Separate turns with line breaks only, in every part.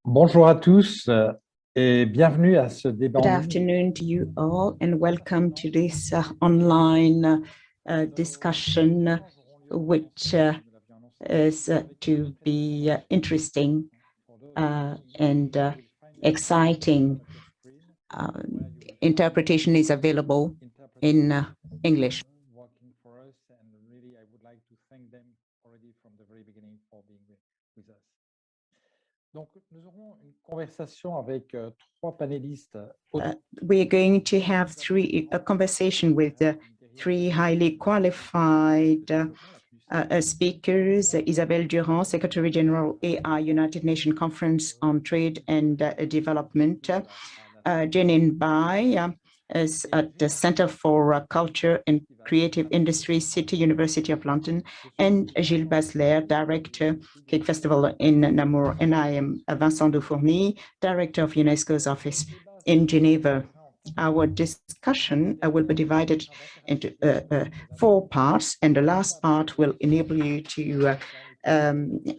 Bonjour à tous et bienvenue à ce débat.
Good afternoon to you all and welcome to this online discussion which is to be interesting and exciting. Interpretation is available in English.
Working for us, and really I would like to thank them already from the very beginning for being with us. Donc, nous aurons une conversation avec trois panélistes.
We are going to have a conversation with three highly qualified speakers: Isabelle Durant, Secretary General AI, United Nations Conference on Trade and Development; Mbaye is at the Center for Culture and Creative Industry, City University of London; and Gilles Bazelaire, Director, KIKK Festival in Namur. And I am Vincent Defourny, Director of UNESCO's Office in Geneva. Our discussion will be divided into 4 parts, and the last part will enable you to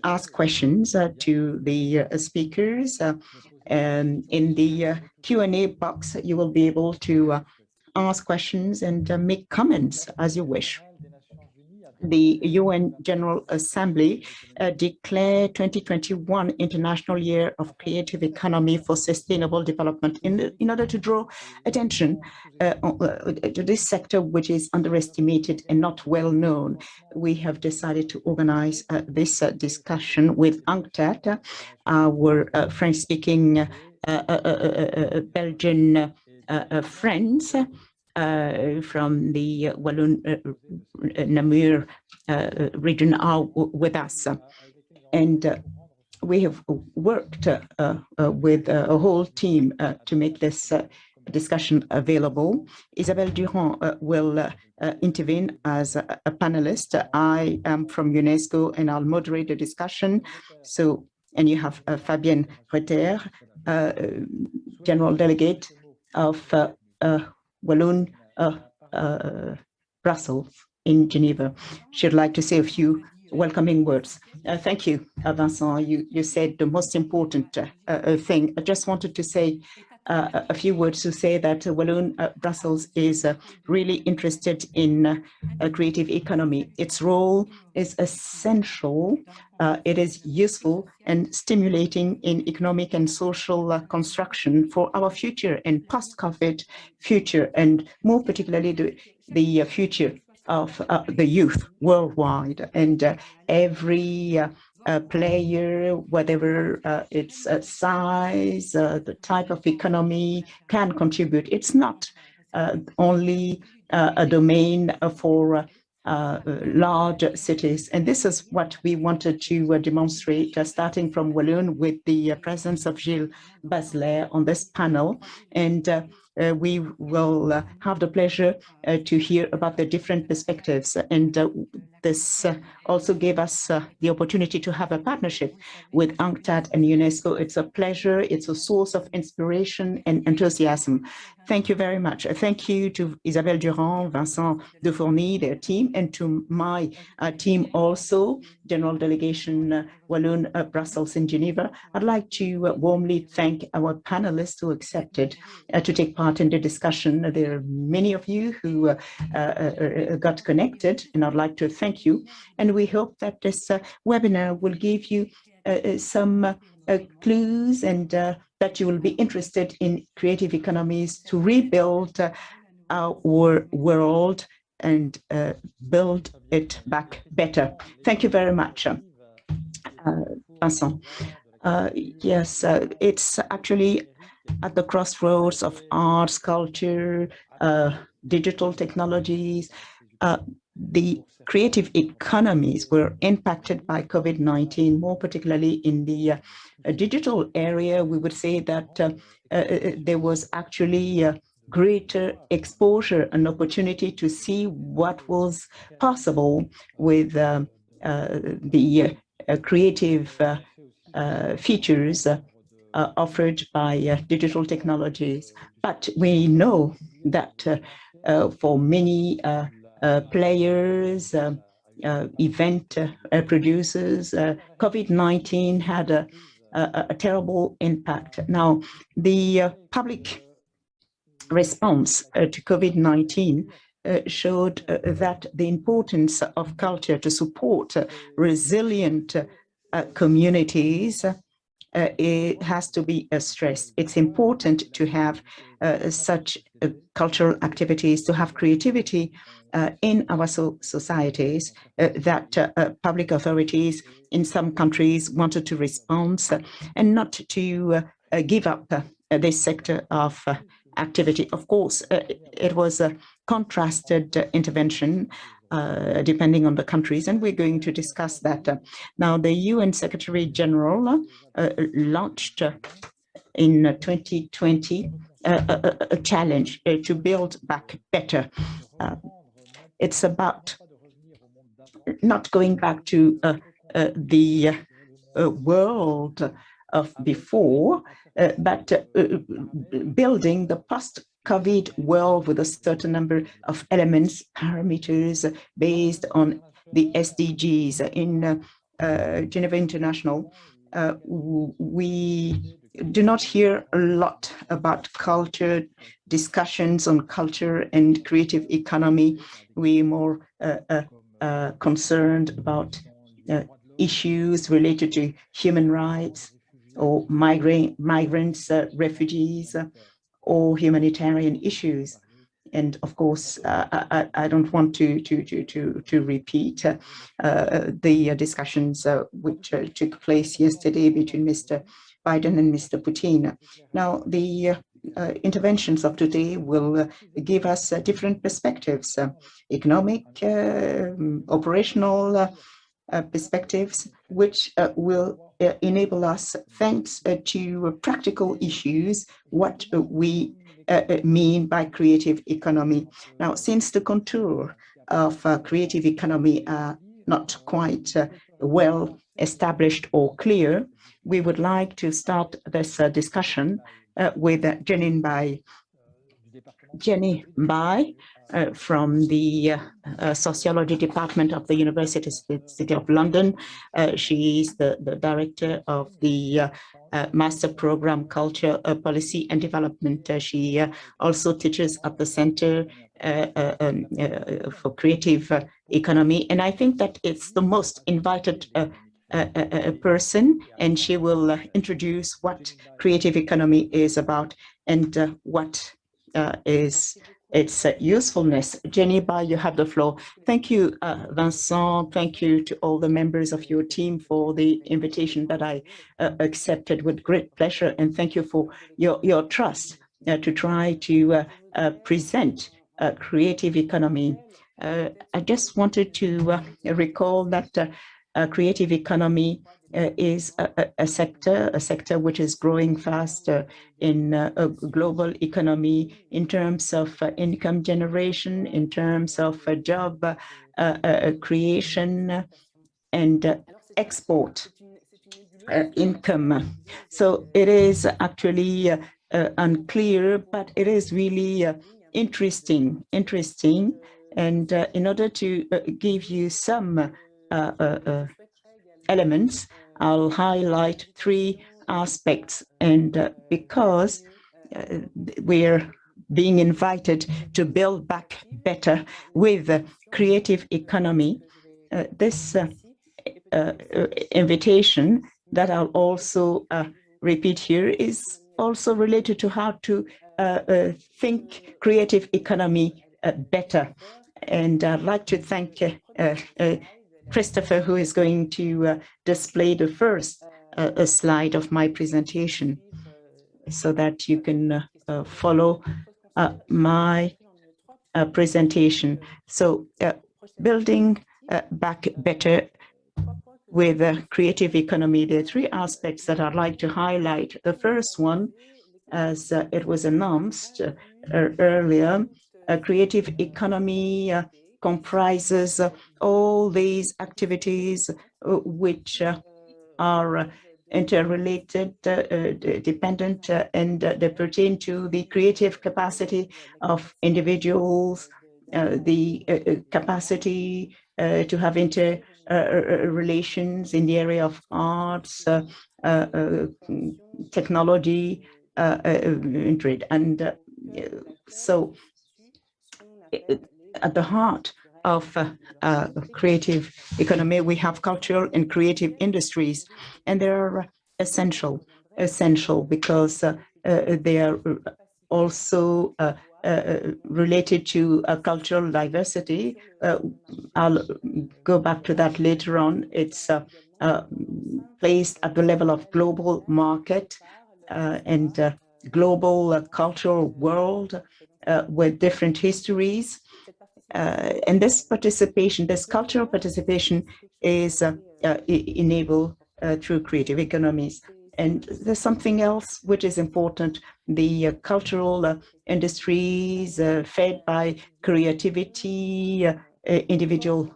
ask questions to the speakers. In the Q&A box, you will be able to ask questions and make comments as you wish. The UN General Assembly declared 2021 International Year of Creative Economy for Sustainable Development in order to draw attention to this sector, which is underestimated and not well known. We have decided to organize this discussion with UNCTAD, our French-speaking Belgian friends from the Wallonie-Namur region are with us. And we have worked with a whole team to make this discussion available. Isabelle Durant will intervene as a panelist. I am from UNESCO and I'll moderate the discussion. And you have Fabienne Retter, General Delegate of Wallonie-Bruxelles in Geneva. She'd like to say a few welcoming words. Thank you, Vincent. You said the most important thing. I just wanted to say a few words to say that Wallonie-Bruxelles is really interested in a creative economy. Its role is essential. It is useful and stimulating in economic and social construction for our future and post-COVID future, and more particularly the future of the youth worldwide. And every player, whatever its size, the type of economy, can contribute. It's not only a domain for large cities. And this is what we wanted to demonstrate, starting from Wallonie with the presence of Gilles Bazelaire on this panel. And we will have the pleasure to hear about the different perspectives. And this also gave us the opportunity to have a partnership with UNCTAD and UNESCO. It's a pleasure. It's a source of inspiration and enthusiasm. Thank you very much. Thank you to Isabelle Durant, Vincent Defourny, their team, and to my team also, General Delegation Wallonie-Bruxelles in Geneva. I'd like to warmly thank our panelists who accepted to take part in the discussion. There are many of you who got connected, and I'd like to thank you. And we hope that this webinar will give you some clues and that you will be interested in creative economies to rebuild our world and build it back better. Thank you very much, Vincent. Yes, it's actually at the crossroads of arts, culture, digital technologies. The creative economies were impacted by COVID-19, more particularly in the digital area. We would say that there was actually greater exposure and opportunity to see what was possible with the creative features offered by digital technologies. But we know that for many players, event producers, COVID-19 had a terrible impact. Now, the public response to COVID-19 showed that the importance of culture to support resilient communities it has to be stressed. It's important to have such cultural activities, to have creativity in our societies, that public authorities in some countries wanted to respond and not to give up this sector of activity. Of course, it was a contrasted intervention depending on the countries, and we're going to discuss that. Now, the UN Secretary General launched in 2020 a challenge to build back better. It's about not going back to the world of before, but building the post-COVID world with a certain number of elements, parameters based on the SDGs. In Geneva International, we do not hear a lot about culture, discussions on culture and creative economy. We're more concerned about issues related to human rights or migrants, refugees, or humanitarian issues. And of course, I don't want to repeat the discussions which took place yesterday between Mr. Biden and Mr. Putin. Now, the interventions of today will give us different perspectives, economic, operational perspectives, which will enable us, thanks to practical issues, what we mean by creative economy. Now, since the contour of creative economy are not quite well established or clear, we would like to start this discussion with Jenny Mbaye. Jenny Mbaye from the Sociology Department of the University of London. She is the director of the Master Program Culture, Policy and Development. She also teaches at the Center for Creative Economy. And I think that it's the most invited person, and she will introduce what creative economy is about and what is its usefulness. Jenny Mbaye, you have the floor. Thank you, Vincent. Thank you to all the members of your team for the invitation that I accepted with great pleasure. And thank you for your trust to try to present creative economy. I just wanted to recall that creative economy is a sector which is growing fast in a global economy in terms of income generation, in terms of job creation and export income. So it is actually unclear, but it is really interesting. And in order to give you some elements, I'll highlight three aspects. And because we're being invited to build back better with creative economy, this invitation that I'll also repeat here is also related to how to think creative economy better. And I'd like to thank Christopher, who is going to display the first slide of my presentation so that you can follow my presentation. So building back better with creative economy, there are three aspects that I'd like to highlight. The first one, as it was announced earlier, a creative economy comprises all these activities which are interrelated, dependent, and they pertain to the creative capacity of individuals, the capacity to have relations in the area of arts, technology, and trade. And so at the heart of creative economy, we have cultural and creative industries, and they are essential because they are also related to cultural diversity. I'll go back to that later on. It's placed at the level of global market and global cultural world with different histories. And this participation, this cultural participation is enabled through creative economies. And there's something else which is important. The cultural industries fed by creativity, individual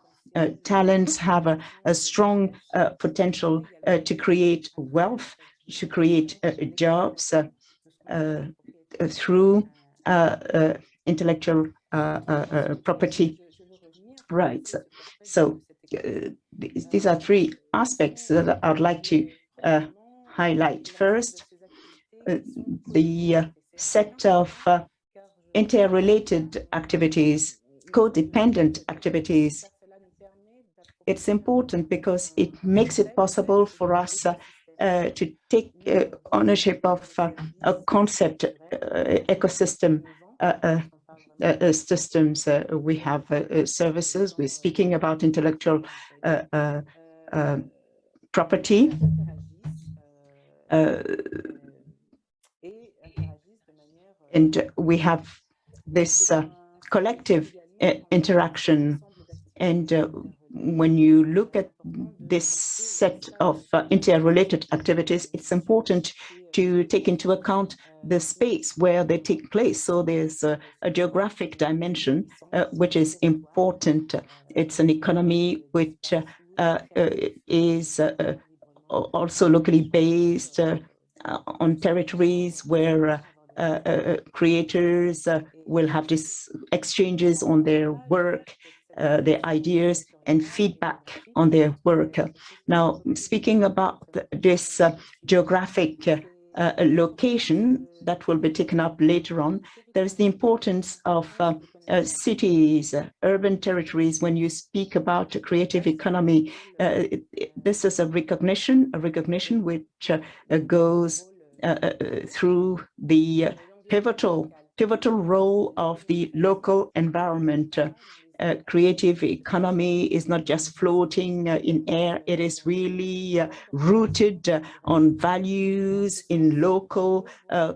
talents have a strong potential to create wealth, to create jobs through intellectual property rights. So these are three aspects that I would like to highlight. First, the set of interrelated activities, codependent activities. It's important because it makes it possible for us to take ownership of a concept, ecosystem systems. We have services. We're speaking about intellectual property. And we have this collective interaction. And when you look at this set of interrelated activities, it's important to take into account the space where they take place. So there's a geographic dimension, which is important. It's an economy which is also locally based on territories where creators will have these exchanges on their work, their ideas, and feedback on their work. Now, speaking about this geographic location that will be taken up later on, there's the importance of cities, urban territories. When you speak about a creative economy, this is a recognition which goes through the pivotal role of the local environment. Creative economy is not just floating in air. It is really rooted on values in local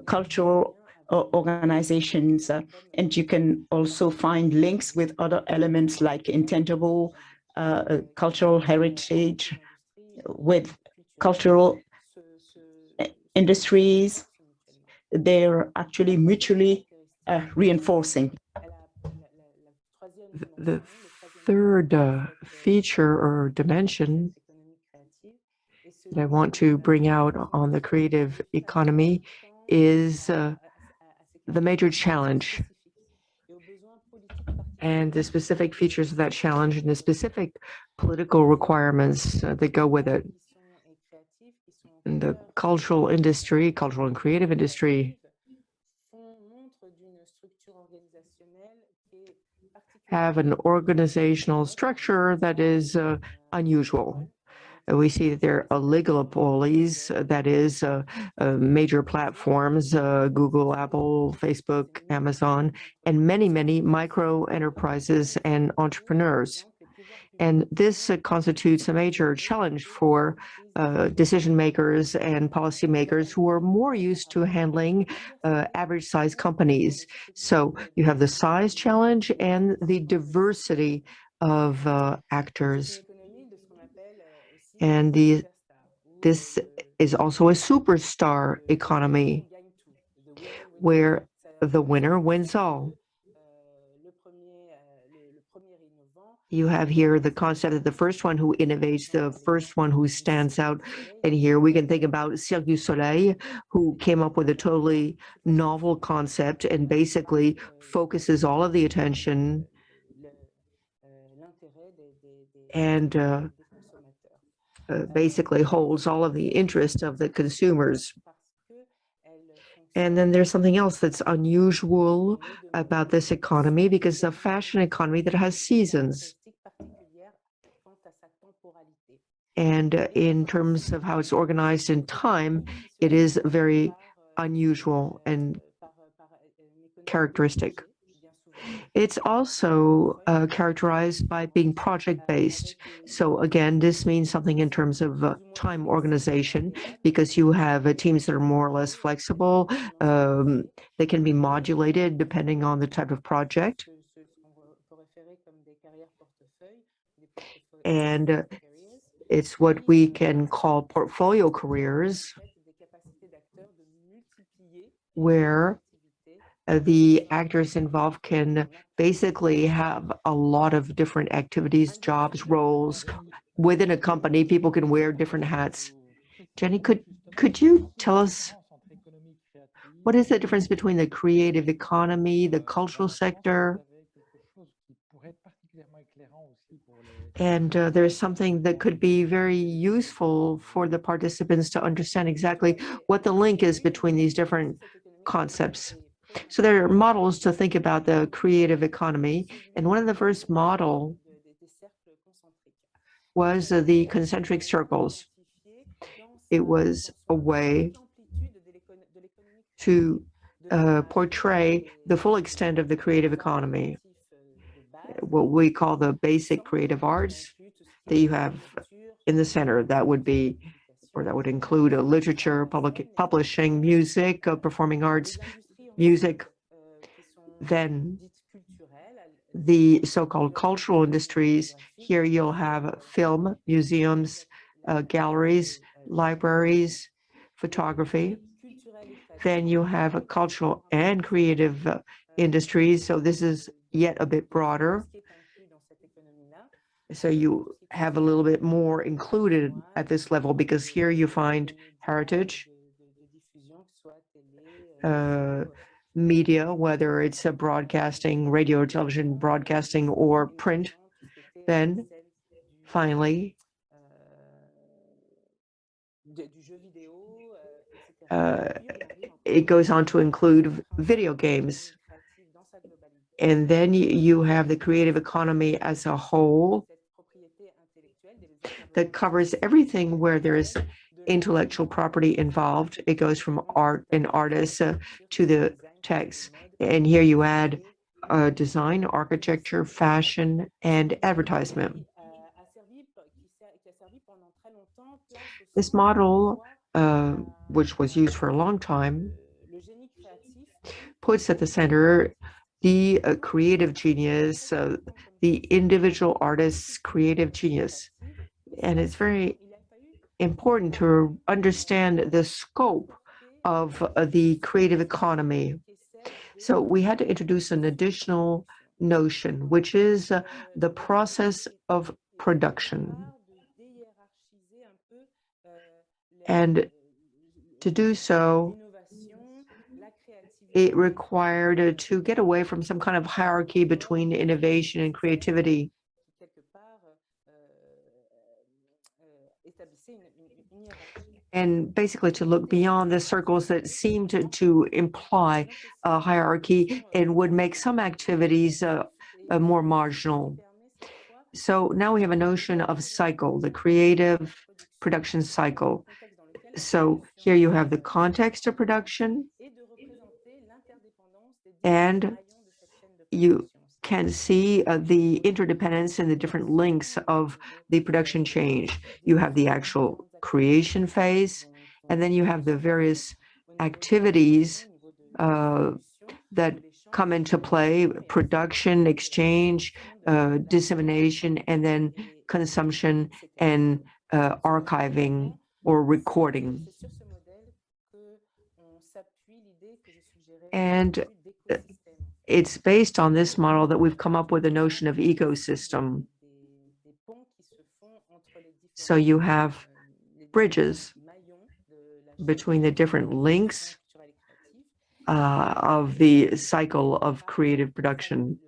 cultural organizations. And you can also find links with other elements like intangible cultural heritage, with cultural industries. They're actually mutually reinforcing.
The third feature or dimension that I want to bring out on the creative economy is the major challenge and the specific features of that challenge and the specific political requirements that go with it. In the cultural industry, cultural and creative industry, have an organizational structure that is unusual. We see that there are oligopolies, that is major platforms, Google, Apple, Facebook, Amazon, and many, many micro enterprises and entrepreneurs. And this constitutes a major challenge for decision makers and policymakers who are more used to handling average size companies. So you have the size challenge and the diversity of actors. And this is also a superstar economy where the winner wins all. You have here the concept of the first one who innovates, the first one who stands out. And here we can think about Cirque du Soleil, who came up with a totally novel concept and basically focuses all of the attention and basically holds all of the interest of the consumers. And then there's something else that's unusual about this economy, because it's a fashion economy that has seasons. And in terms of how it's organized in time, it is very unusual and characteristic. It's also characterized by being project-based. So again, this means something in terms of time organization, because you have teams that are more or less flexible. They can be modulated depending on the type of project. And it's what we can call portfolio careers, where the actors involved can basically have a lot of different activities, jobs, roles. Within a company, people can wear different hats. Jenny, could you tell us what is the difference between the creative economy, the cultural sector? And there's something that could be very useful for the participants to understand exactly what the link is between these different concepts. So there are models to think about the creative economy. And one of the first model was the concentric circles. It was a way to portray the full extent of the creative economy, what we call the basic creative arts that you have in the center. That would be, or that would include literature, publishing, music, performing arts, music. Then the so-called cultural industries. Here you'll have film, museums, galleries, libraries, photography. Then you have a cultural and creative industries. So this is yet a bit broader. So you have a little bit more included at this level, because here you find heritage, media, whether it's a broadcasting, radio or television broadcasting, or print. Then finally, it goes on to include video games. And then you have the creative economy as a whole that covers everything where there's intellectual property involved. It goes from art and artists to the text. And here you add design, architecture, fashion, and advertisement. This model, which was used for a long time, puts at the center the creative genius, the individual artist's creative genius. And it's very important to understand the scope of the creative economy. So we had to introduce an additional notion, which is the process of production. And to do so, it required to get away from some kind of hierarchy between innovation and creativity. And basically to look beyond the circles that seemed to imply a hierarchy and would make some activities more marginal. So now we have a notion of cycle, the creative production cycle. So here you have the context of production, and you can see the interdependence and the different links of the production change. You have the actual creation phase, and then you have the various activities that come into play: production, exchange, dissemination, and then consumption and archiving or recording. And it's based on this model that we've come up with a notion of ecosystem. So you have bridges between the different links of the cycle of creative production.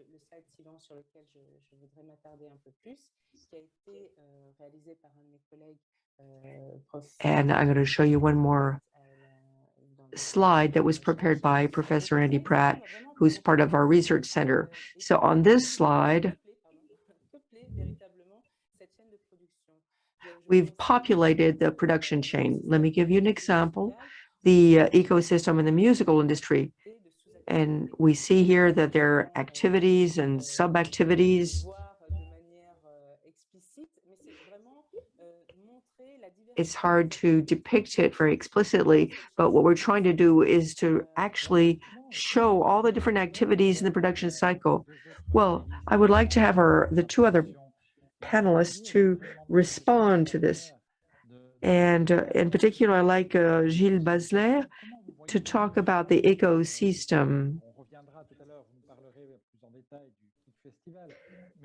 And I'm going to show you one more slide that was prepared by Professor Andy Pratt, who's part of our research center. So on this slide, we've populated the production chain. Let me give you an example. The ecosystem in the musical industry. And we see here that there are activities and sub-activities. It's hard to depict it very explicitly, but what we're trying to do is to actually show all the different activities in the production cycle. Well, I would like to have the two other panelists to respond to this. And in particular, I like Gilles Bazelaire to talk about the ecosystem,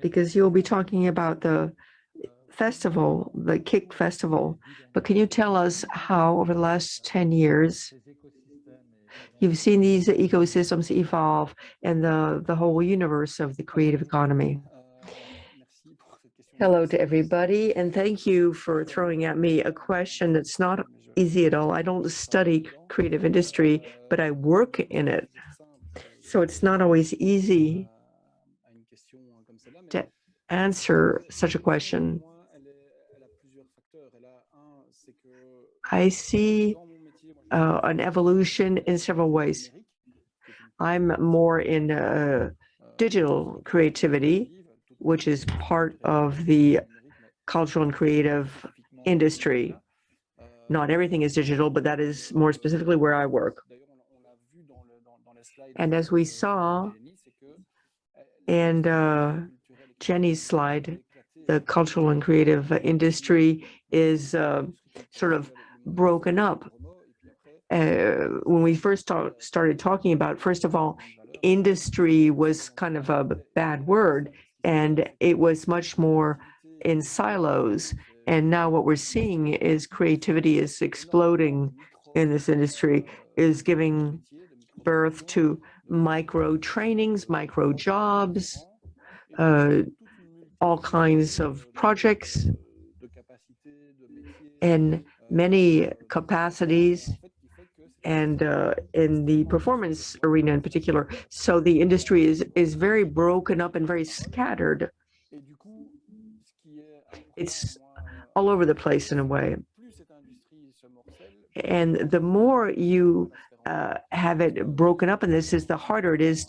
because you'll be talking about the festival, the KIKK festival. But can you tell us how over the last 10 years, you've seen these ecosystems evolve and the whole universe of the creative economy? Hello to everybody, and thank you for throwing at me a question that's not easy at all. I don't study creative industry, but I work in it. So it's not always easy to answer such a question. I see an evolution in several ways. I'm more in digital creativity, which is part of the cultural and creative industry. Not everything is digital, but that is more specifically where I work. And as we saw in Jenny's slide, the cultural and creative industry is sort of broken up. When we first started talking about, first of all, industry was kind of a bad word, and it was much more in silos. And now what we're seeing is creativity is exploding in this industry, is giving birth to micro trainings, micro jobs, all kinds of projects, and many capacities, and in the performance arena in particular. So the industry is very broken up and very scattered. It's all over the place in a way. And the more you have it broken up in this, the harder it is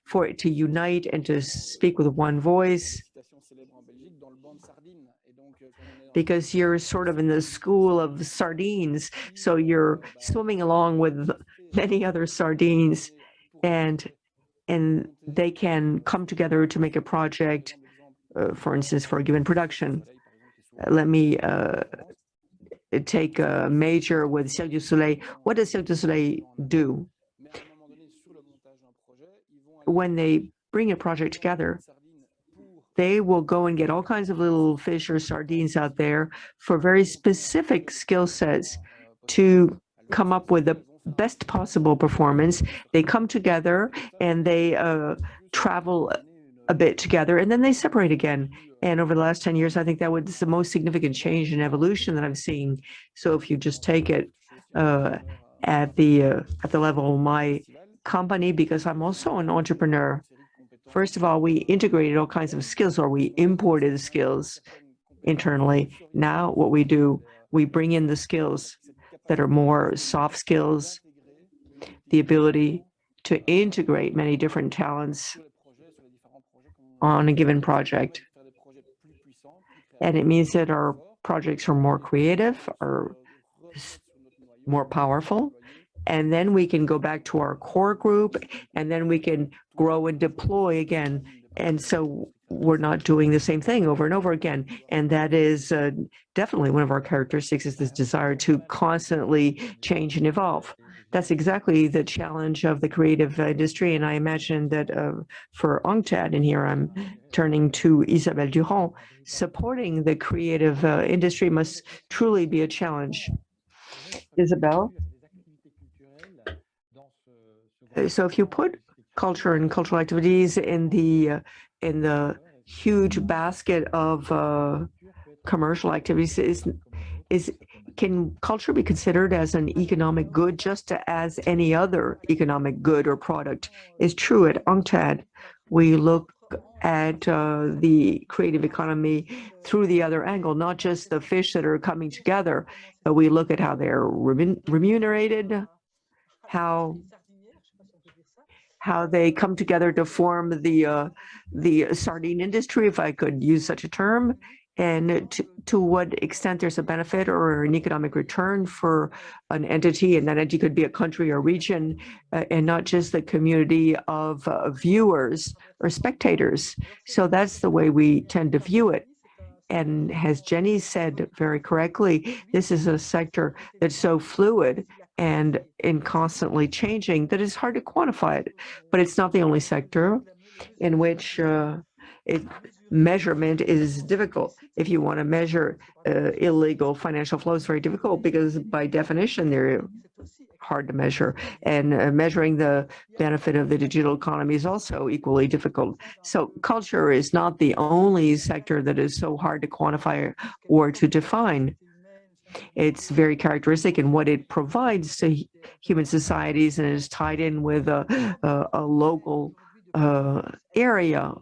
for it to unite and to speak with one voice, because you're sort of in the school of sardines. So you're swimming along with many other sardines, and they can come together to make a project, for instance, for a given production. Let me take a major with Cirque du Soleil. What does Cirque du Soleil do? When they bring a project together, they will go and get all kinds of little fish or sardines out there for very specific skill sets to come up with the best possible performance. They come together and they travel a bit together, and then they separate again. And over the last 10 years, I think that was the most significant change in evolution that I've seen. So if you just take it at the level of my company, because I'm also an entrepreneur, first of all, we integrated all kinds of skills, or we imported skills internally. Now what we do, we bring in the skills that are more soft skills, the ability to integrate many different talents on a given project. And it means that our projects are more creative, are more powerful. And then we can go back to our core group, and then we can grow and deploy again. And so we're not doing the same thing over and over again. And that is definitely one of our characteristics, is this desire to constantly change and evolve. That's exactly the challenge of the creative industry. And I imagine that for UNCTAD, and here I'm turning to Isabelle Durant, supporting the creative industry must truly be a challenge. Isabelle? So if you put culture and cultural activities in the huge basket of commercial activities, can culture be considered as an economic good just as any other economic good or product? Is true at UNCTAD. We look at the creative economy through the other angle, not just the fish that are coming together, but we look at how they're remunerated, how they come together to form the sardine industry, if I could use such a term, and to what extent there's a benefit or an economic return for an entity, and that entity could be a country or region, and not just the community of viewers or spectators. So that's the way we tend to view it. And as Jenny said very correctly, this is a sector that's so fluid and constantly changing that it's hard to quantify it. But it's not the only sector in which measurement is difficult. If you want to measure illegal financial flows, very difficult because by definition they're hard to measure, and measuring the benefit of the digital economy is also equally difficult. So culture is not the only sector that is so hard to quantify or to define. It's very characteristic in what it provides to human societies, and is tied in with a local area.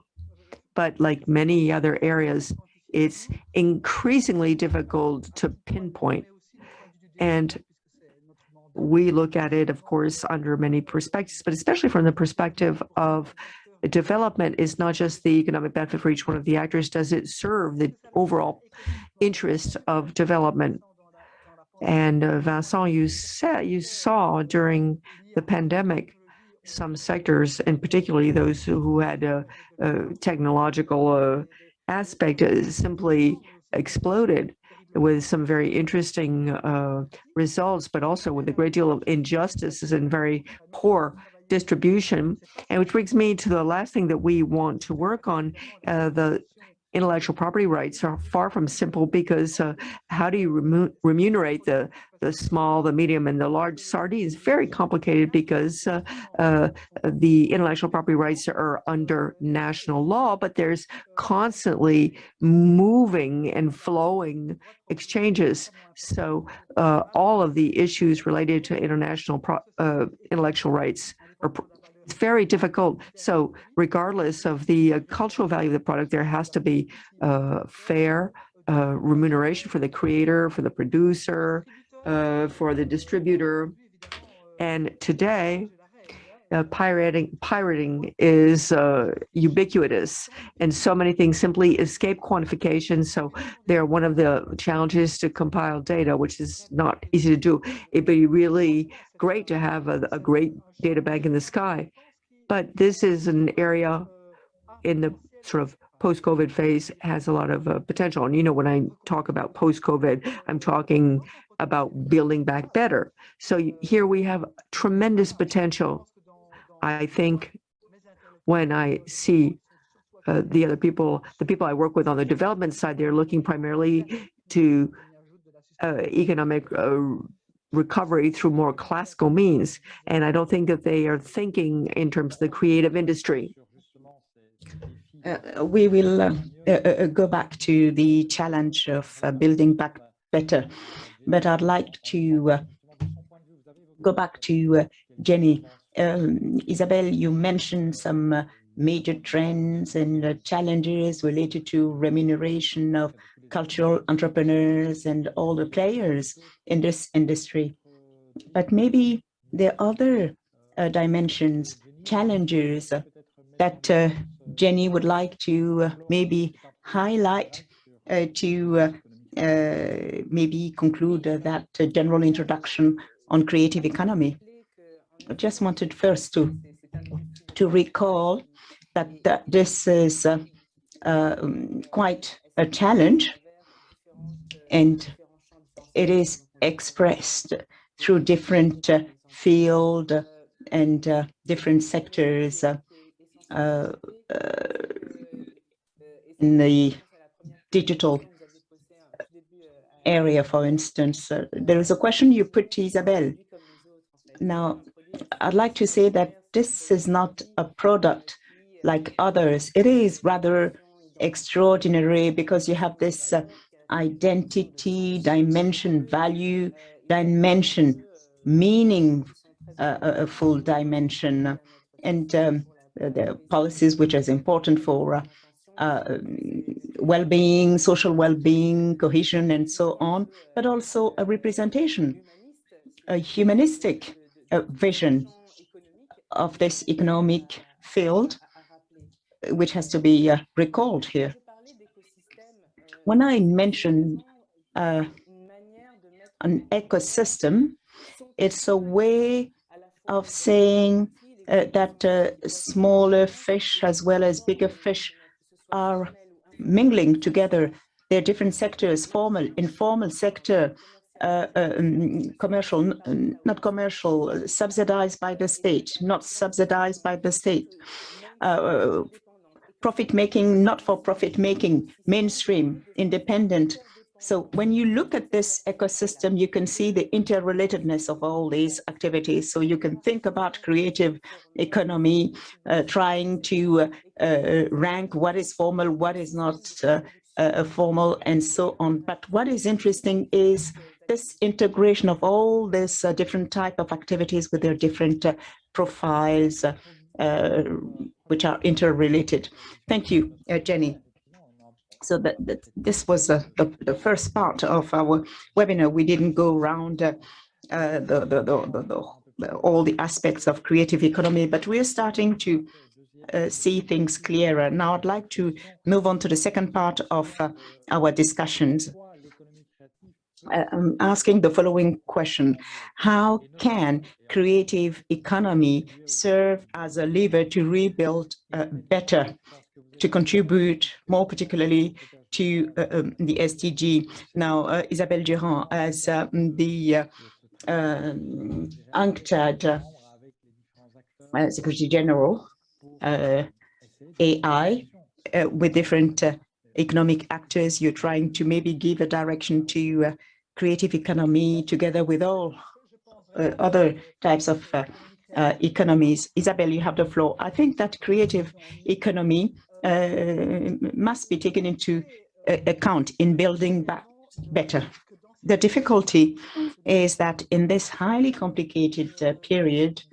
But like many other areas, it's increasingly difficult to pinpoint. And we look at it, of course, under many perspectives, but especially from the perspective of development is not just the economic benefit for each one of the actors. Does it serve the overall interest of development? And Vincent, you saw during the pandemic, some sectors, and particularly those who had a technological aspect, simply exploded with some very interesting results, but also with a great deal of injustices and very poor distribution. And which brings me to the last thing that we want to work on. The intellectual property rights are far from simple, because how do you remunerate the small, the medium, and the large sardines? Very complicated, because the intellectual property rights are under national law, but there's constantly moving and flowing exchanges. So all of the issues related to international intellectual rights are it's very difficult. So regardless of the cultural value of the product, there has to be fair remuneration for the creator, for the producer, for the distributor. And today, pirating is ubiquitous, and so many things simply escape quantification. So they're one of the challenges to compile data, which is not easy to do. It'd be really great to have a great data bank in the sky, but this is an area in the sort of post-COVID phase has a lot of potential. And when I talk about post-COVID, I'm talking about building back better. So here we have tremendous potential. I think when I see the people I work with on the development side, they're looking primarily to economic recovery through more classical means. And I don't think that they are thinking in terms of the creative industry.
We will go back to the challenge of building back better, but I'd like to go back to Jenny. Isabelle, you mentioned some major trends and challenges related to remuneration of cultural entrepreneurs and all the players in this industry. But maybe there are other dimensions, challenges that Jenny would like to maybe highlight to maybe conclude that general introduction on creative economy. I just wanted first to recall that this is quite a challenge, and it is expressed through different fields and different sectors in the digital area, for instance. There is a question you put to Isabelle. Now, I'd like to say that this is not a product like others. It is rather extraordinary because you have this identity, dimension, value, dimension, meaning, a full dimension, and the policies which is important for well-being, social well-being, cohesion, and so on, but also a representation, a humanistic vision of this economic field, which has to be recalled here. When I mention an ecosystem, it's a way of saying that smaller fish as well as bigger fish are mingling together. There are different sectors, formal, informal sector, commercial, not commercial, subsidized by the state, not subsidized by the state, profit-making, not for profit-making, mainstream, independent. So when you look at this ecosystem, you can see the interrelatedness of all these activities. So you can think about creative economy, trying to rank what is formal, what is not formal, and so on. But what is interesting is this integration of all these different type of activities with their different profiles, which are interrelated. Thank you, Jenny. So this was the first part of our webinar. We didn't go around all the aspects of creative economy, but we're starting to see things clearer. Now I'd like to move on to the second part of our discussions. I'm asking the following question: how can creative economy serve as a lever to rebuild better, to contribute more particularly to the SDG? Now, Isabelle Durant, as the UNCTAD Secretary General, AI, with different economic actors, you're trying to maybe give a direction to creative economy together with all other types of economies. Isabelle, you have the floor. I think that creative economy must be taken into account in building back better. The difficulty is that in this highly complicated period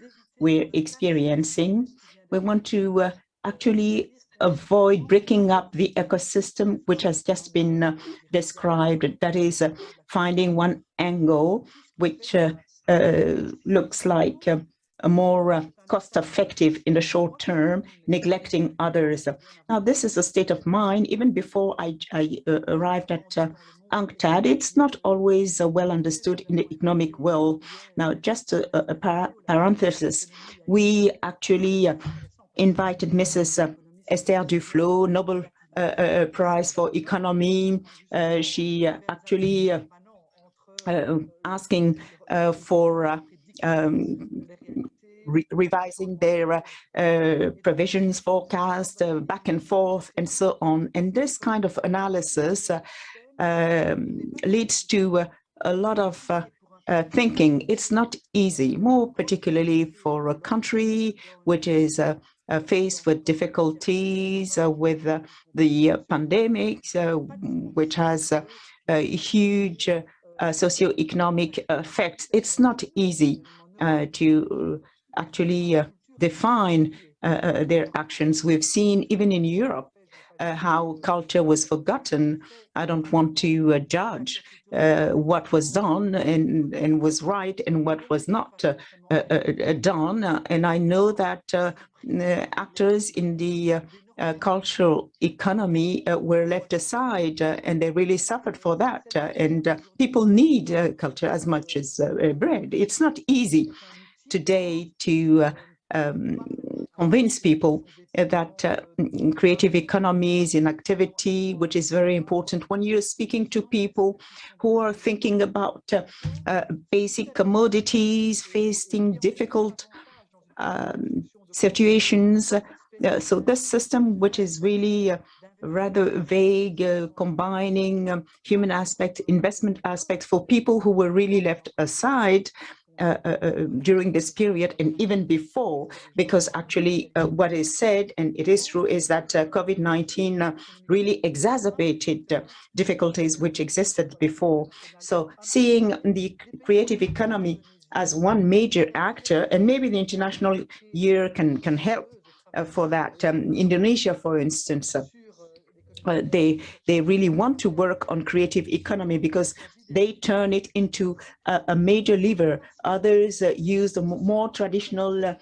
we're experiencing, we want to actually avoid breaking up the ecosystem, which has just been described. That is, finding one angle which looks like a more cost-effective in the short term, neglecting others. Now, this is a state of mind. Even before I arrived at UNCTAD, it's not always well understood in the economic world. Now, just a parenthesis, we actually invited Mrs. Esther Duflo, Nobel Prize for Economy. She actually asking for revising their provisions, forecast, back and forth, and so on. And this kind of analysis leads to a lot of thinking. It's not easy, more particularly for a country which is faced with difficulties with the pandemic, which has a huge socioeconomic effects. It's not easy to actually define their actions. We've seen even in Europe how culture was forgotten. I don't want to judge what was done and was right and what was not done. And I know that actors in the cultural economy were left aside, and they really suffered for that. And people need culture as much as bread. It's not easy today to convince people that creative economy is an activity which is very important. When you're speaking to people who are thinking about basic commodities, facing difficult situations, so this system, which is really rather vague, combining human aspect, investment aspects for people who were really left aside, during this period and even before, because actually what is said, and it is true, is that COVID-19 really exacerbated difficulties which existed before. So seeing the creative economy as one major actor, and maybe the International Year can help for that. Indonesia, for instance, they really want to work on creative economy because they turn it into a major lever. Others use the more traditional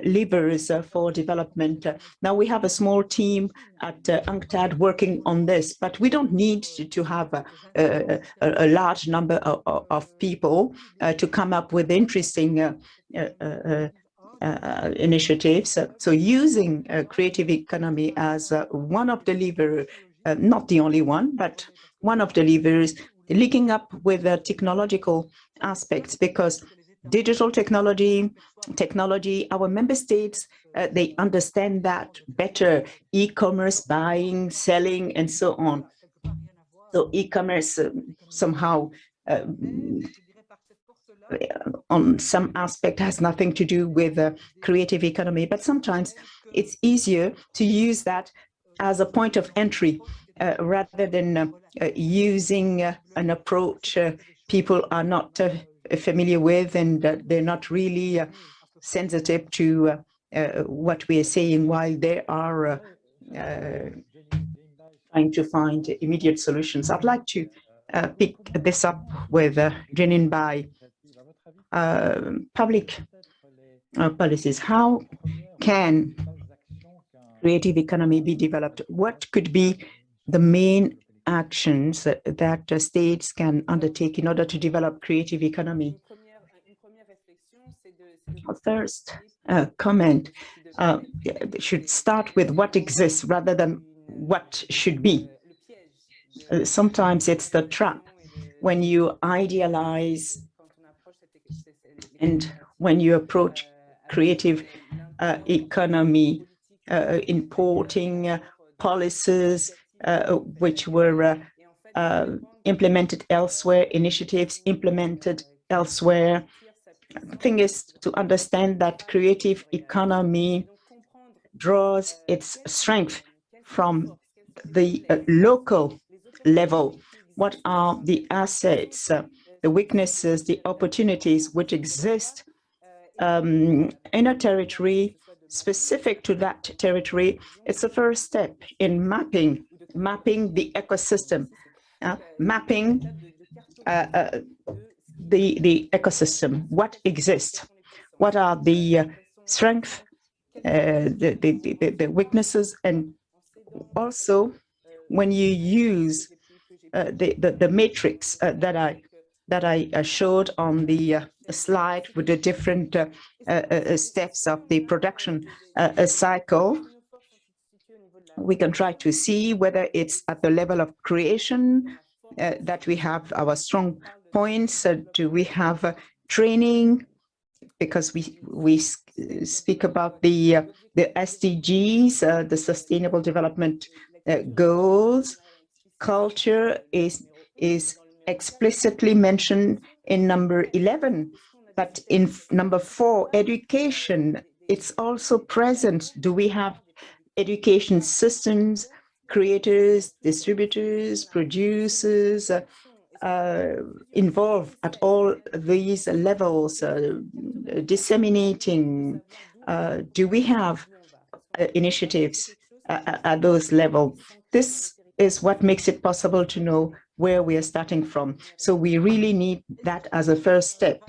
levers for development. Now we have a small team at UNCTAD working on this, but we don't need to have a large number of people to come up with interesting initiatives. So using creative economy as one of the levers, not the only one, but one of the levers, linking up with the technological aspects, because digital technology, our member states, they understand that better, e-commerce, buying, selling, and so on. So e-commerce somehow on some aspect has nothing to do with creative economy, but sometimes it's easier to use that as a point of entry rather than using an approach people are not familiar with, and they're not really sensitive to what we are saying while they are trying to find immediate solutions. I'd like to pick this up with Mbaye. Public policies. How can creative economy be developed? What could be the main actions that states can undertake in order to develop creative economy? First comment should start with what exists rather than what should be. Sometimes it's the trap when you idealize and when you approach creative economy, importing policies which were implemented elsewhere, initiatives implemented elsewhere. The thing is to understand that creative economy draws its strength from the local level. What are the assets, the weaknesses, the opportunities which exist in a territory specific to that territory? It's the first step in mapping the ecosystem, mapping the ecosystem. What exists? What are the strengths, the weaknesses, and also when you use the matrix that I showed on the slide with the different steps of the production cycle, we can try to see whether it's at the level of creation that we have our strong points. Do we have training? Because we speak about the SDGs, the Sustainable Development Goals. Culture is explicitly mentioned in number 11, but in number 4, education, it's also present. Do we have education systems, creators, distributors, producers, involved at all these levels, disseminating? Do we have initiatives at those levels? This is what makes it possible to know where we are starting from. So we really need that as a first step.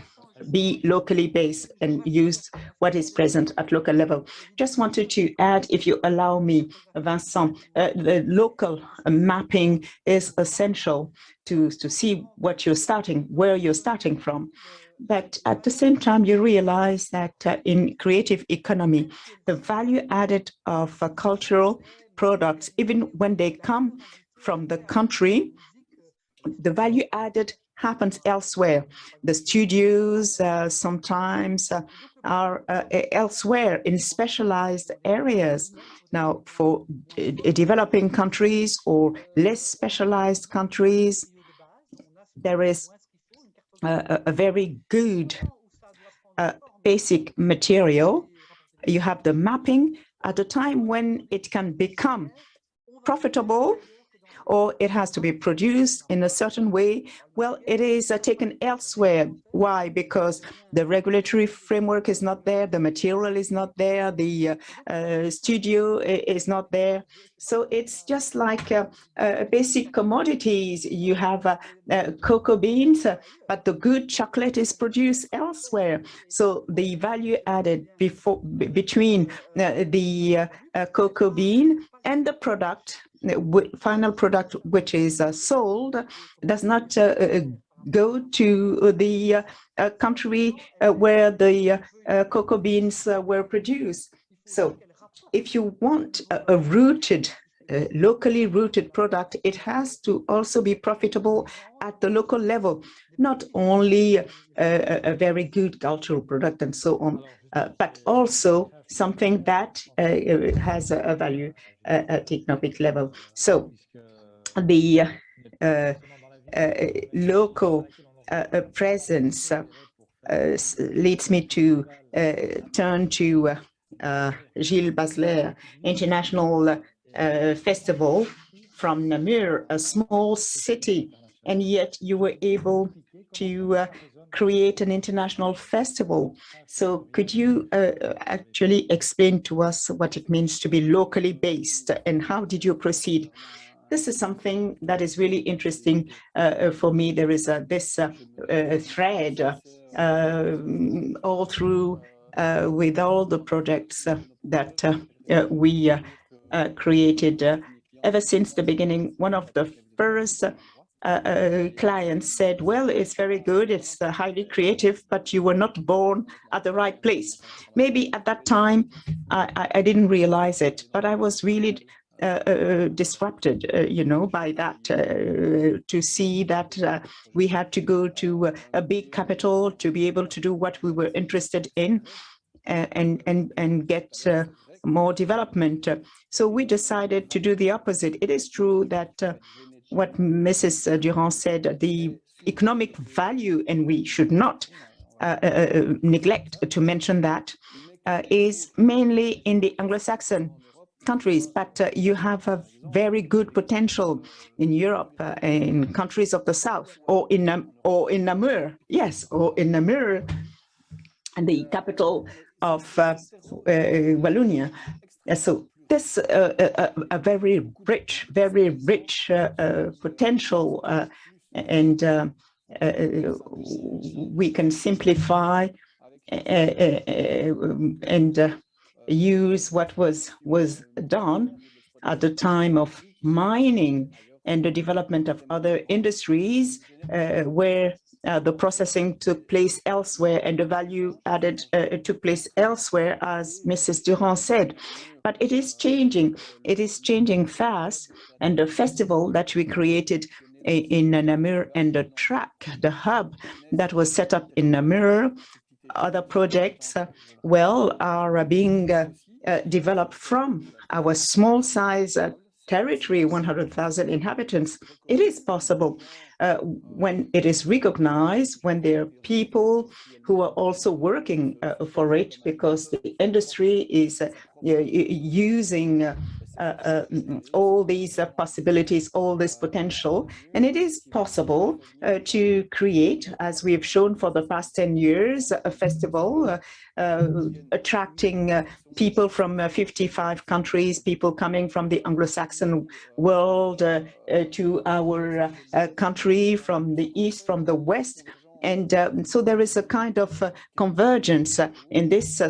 Be locally based and use what is present at local level. Just wanted to add, if you allow me, Vincent, the local mapping is essential to see what you're starting, where you're starting from. But at the same time, you realize that in creative economy, the value added of cultural products, even when they come from the country, the value added happens elsewhere. The studios sometimes are elsewhere in specialized areas. Now, for developing countries or less specialized countries, there is a very good basic material, you have the mapping at a time when it can become profitable, or it has to be produced in a certain way. Well, it is taken elsewhere. Why? Because the regulatory framework is not there, the material is not there, the studio is not there. So it's just like basic commodities. You have cocoa beans, but the good chocolate is produced elsewhere. So the value added between the cocoa bean and the product, final product which is sold, does not go to the country where the cocoa beans were produced. So if you want a rooted, locally rooted product, it has to also be profitable at the local level, not only a very good cultural product and so on, but also something that has a value at economic level. So the local presence leads me to turn to Gilles Bazelaire, International Festival from Namur, a small city, and yet you were able to create an international festival. So could you actually explain to us what it means to be locally based, and how did you proceed? This is something that is really interesting for me. There is this thread all through with all the projects that we created ever since the beginning. One of the first clients said, well, it's very good, it's highly creative, but you were not born at the right place. Maybe at that time, I didn't realize it, but I was really disrupted, by that, to see that we had to go to a big capital to be able to do what we were interested in and get more development. So we decided to do the opposite. It is true that what Mrs. Durant said, the economic value, and we should not neglect to mention that, is mainly in the Anglo-Saxon countries, but you have a very good potential in Europe, in countries of the south, or in Namur, yes, or in Namur, and the capital of Wallonie. So this a very rich potential, and we can simplify and use what was done at the time of mining and the development of other industries where the processing took place elsewhere and the value added took place elsewhere, as Mrs. Durant said. But it is changing fast, and the festival that we created in Namur and the track, the hub that was set up in Namur, other projects, are being developed from our small size territory, 100,000 inhabitants. It is possible when it is recognized, when there are people who are also working for it, because the industry is using all these possibilities, all this potential. And it is possible to create, as we have shown for the past 10 years, a festival attracting people from 55 countries, people coming from the Anglo-Saxon world to our country, from the east, from the west. And so there is a kind of convergence in this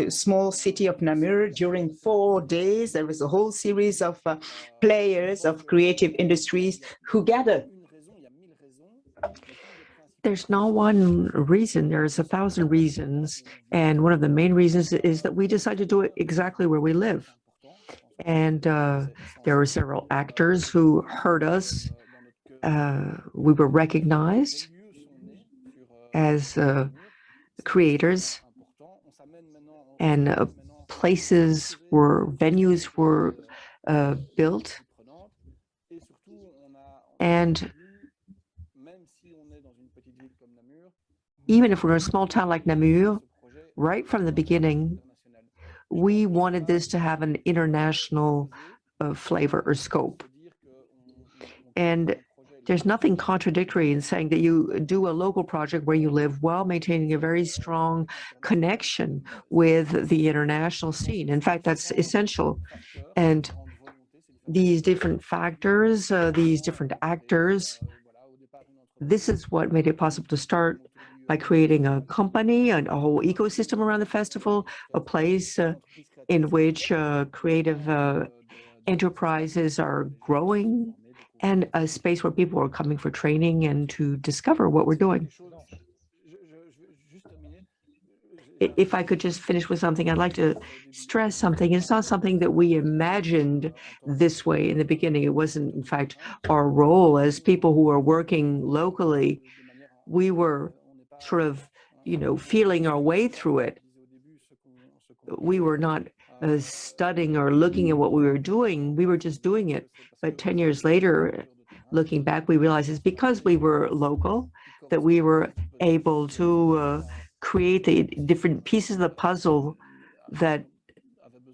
small city of Namur. During 4 days, there is a whole series of players of creative industries who gather.
There's not one reason, there's 1,000 reasons. And one of the main reasons is that we decided to do it exactly where we live. And there were several actors who heard us. We were recognized as creators, and venues were built. And even if we're in a small town like Namur, right from the beginning, we wanted this to have an international flavor or scope. And there's nothing contradictory in saying that you do a local project where you live while maintaining a very strong connection with the international scene. In fact, that's essential. And these different factors, these different actors, this is what made it possible to start by creating a company and a whole ecosystem around the festival, a place in which creative enterprises are growing, and a space where people are coming for training and to discover what we're doing. If I could just finish with something, I'd like to stress something. It's not something that we imagined this way in the beginning. It wasn't, in fact, our role as people who are working locally. We were sort of, feeling our way through it. We were not studying or looking at what we were doing. We were just doing it. But 10 years later, looking back, we realized it's because we were local that we were able to create the different pieces of the puzzle that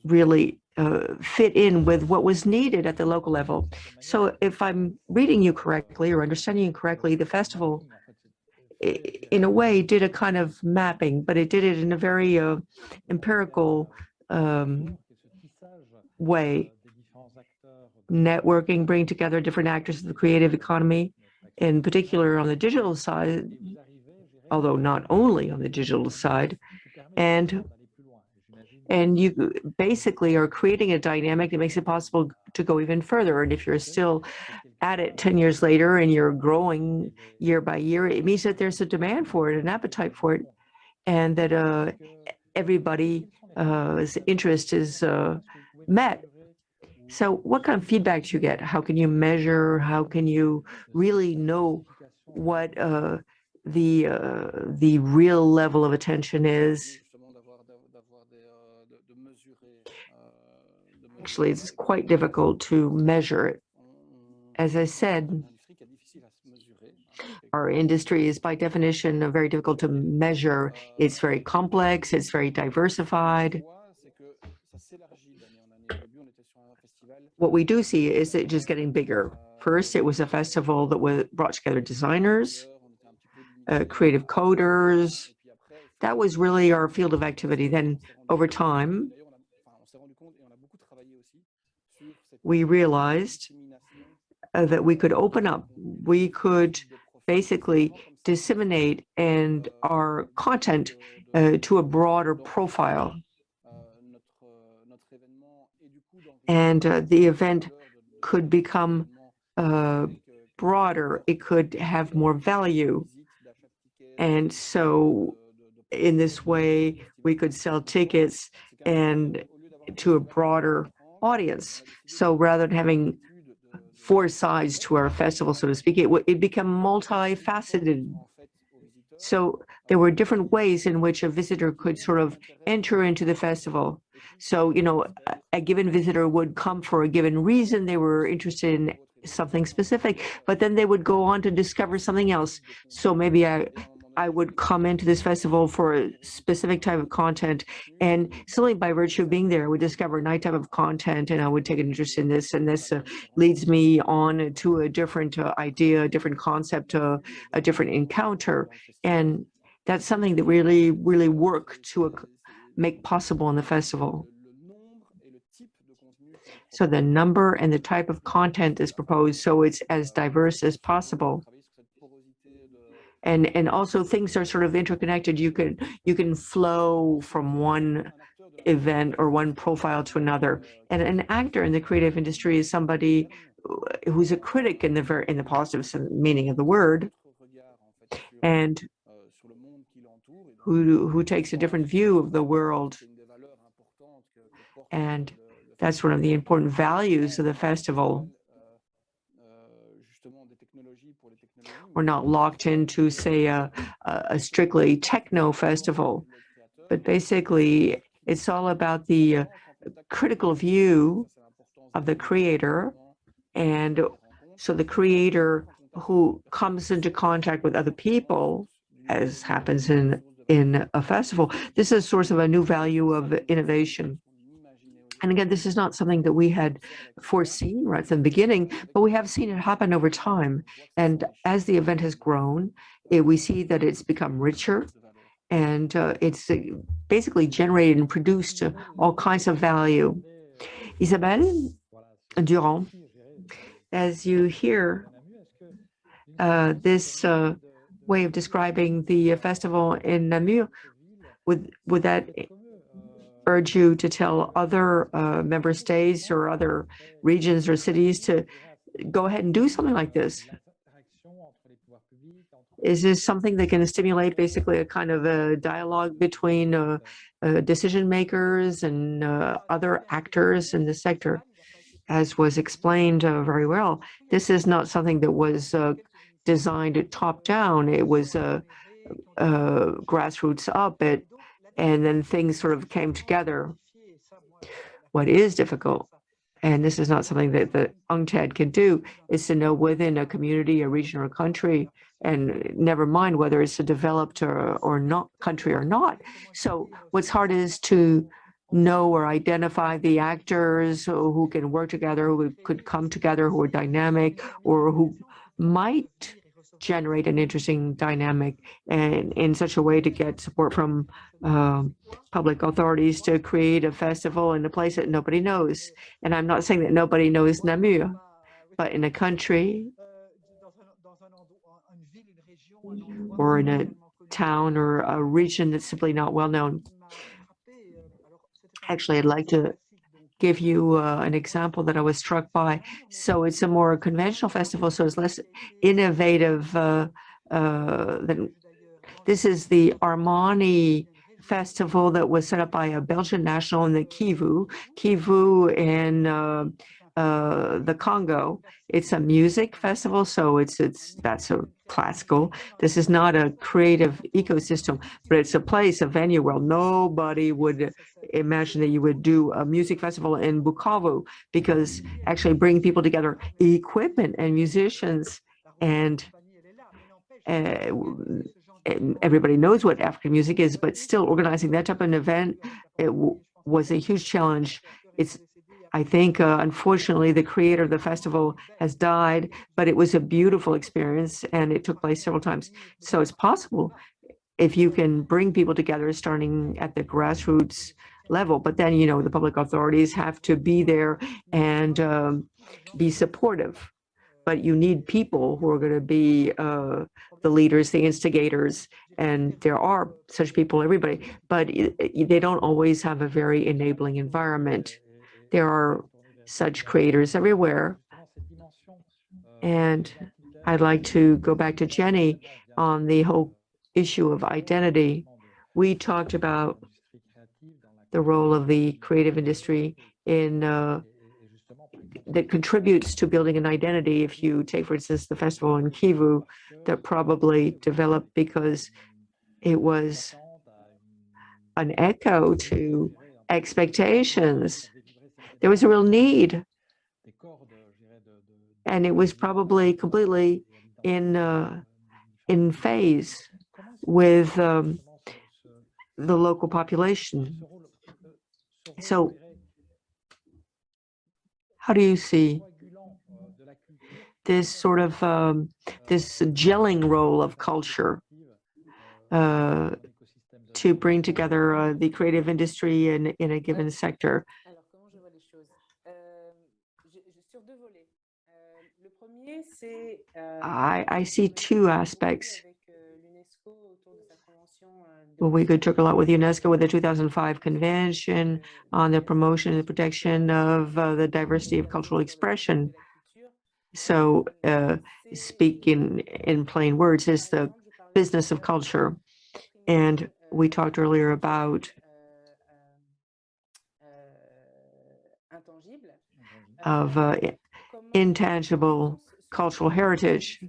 really fit in with what was needed at the local level. So if I'm reading you correctly or understanding you correctly, the festival, in a way, did a kind of mapping, but it did it in a very empirical way. Networking, bring together different actors of the creative economy, in particular on the digital side, although not only on the digital side, and you basically are creating a dynamic that makes it possible to go even further. And if you're still at it 10 years later and you're growing year by year, it means that there's a demand for it, an appetite for it, and that everybody's interest is met. So what kind of feedback do you get? How can you measure? How can you really know what the real level of attention is? Actually, it's quite difficult to measure it. As I said, our industry is by definition very difficult to measure. It's very complex, it's very diversified. What we do see is it just getting bigger. First, it was a festival that brought together designers, creative coders. That was really our field of activity. Then over time, we realized that we could open up, we could basically disseminate and our content to a broader profile. And the event could become broader, it could have more value. And so in this way, we could sell tickets and to a broader audience. So rather than having 4 sides to our festival, so to speak, it became multifaceted. So there were different ways in which a visitor could sort of enter into the festival. So, a given visitor would come for a given reason. They were interested in something specific, but then they would go on to discover something else. So maybe I would come into this festival for a specific type of content, and simply by virtue of being there, I would discover a night type of content, and I would take an interest in this, and this leads me on to a different idea, a different concept, a different encounter. And that's something that really worked to make possible in the festival. So the number and the type of content is proposed so it's as diverse as possible. And also things are sort of interconnected. You can flow from one event or one profile to another. And an actor in the creative industry is somebody who's a critic in the positive meaning of the word, and who takes a different view of the world. And that's one of the important values of the festival. We're not locked into, say, a strictly techno festival, but basically it's all about the critical view of the creator. And so the creator who comes into contact with other people, as happens in in a festival. This is a source of a new value of innovation. And again, this is not something that we had foreseen right from the beginning, but we have seen it happen over time. And as the event has grown, we see that it's become richer, and it's basically generated and produced all kinds of value. Isabelle, Durant, as you hear this way of describing the festival in Namur, would that urge you to tell other member states or other regions or cities to go ahead and do something like this? Is this something that can stimulate basically a kind of a dialogue between decision makers and other actors in the sector? As was explained very well, this is not something that was designed top down. It was grassroots up, and then things sort of came together. What is difficult, and this is not something that the UNCTAD can do, is to know within a community, a region, or a country, and never mind whether it's a developed or not country or not. So what's hard is to know or identify the actors who can work together, who could come together, who are dynamic, or who might generate an interesting dynamic, and in such a way to get support from public authorities to create a festival in a place that nobody knows. And I'm not saying that nobody knows Namur, but in a country or in a town or a region that's simply not well known. Actually, I'd like to give you an example that I was struck by. So it's a more conventional festival, so it's less innovative than this is the Armani festival that was set up by a Belgian national in the Kivu in the Congo. It's a music festival, so that's a classical. This is not a creative ecosystem, but it's a place, a venue where nobody would imagine that you would do a music festival in Bukavu, because actually bringing people together, equipment and musicians, and everybody knows what African music is, but still organizing that type of an event, was a huge challenge. I think, unfortunately, the creator of the festival has died, but it was a beautiful experience and it took place several times. So it's possible if you can bring people together starting at the grassroots level, but then, the public authorities have to be there and be supportive. But you need people who are going to be the leaders, the instigators, and there are such people, everybody, but they don't always have a very enabling environment. There are such creators everywhere. And I'd like to go back to Jenny on the whole issue of identity. We talked about the role of the creative industry in that contributes to building an identity. If you take, for instance, the festival in Kivu that probably developed because it was an echo to expectations. There was a real need, and it was probably completely in phase with the local population. So how do you see this sort of this gelling role of culture to bring together the creative industry in a given sector? I see two aspects. Well, we could talk a lot with UNESCO with the 2005 Convention on the promotion and protection of the diversity of cultural expression. So speak in plain words is the business of culture. And we talked earlier about intangible cultural heritage.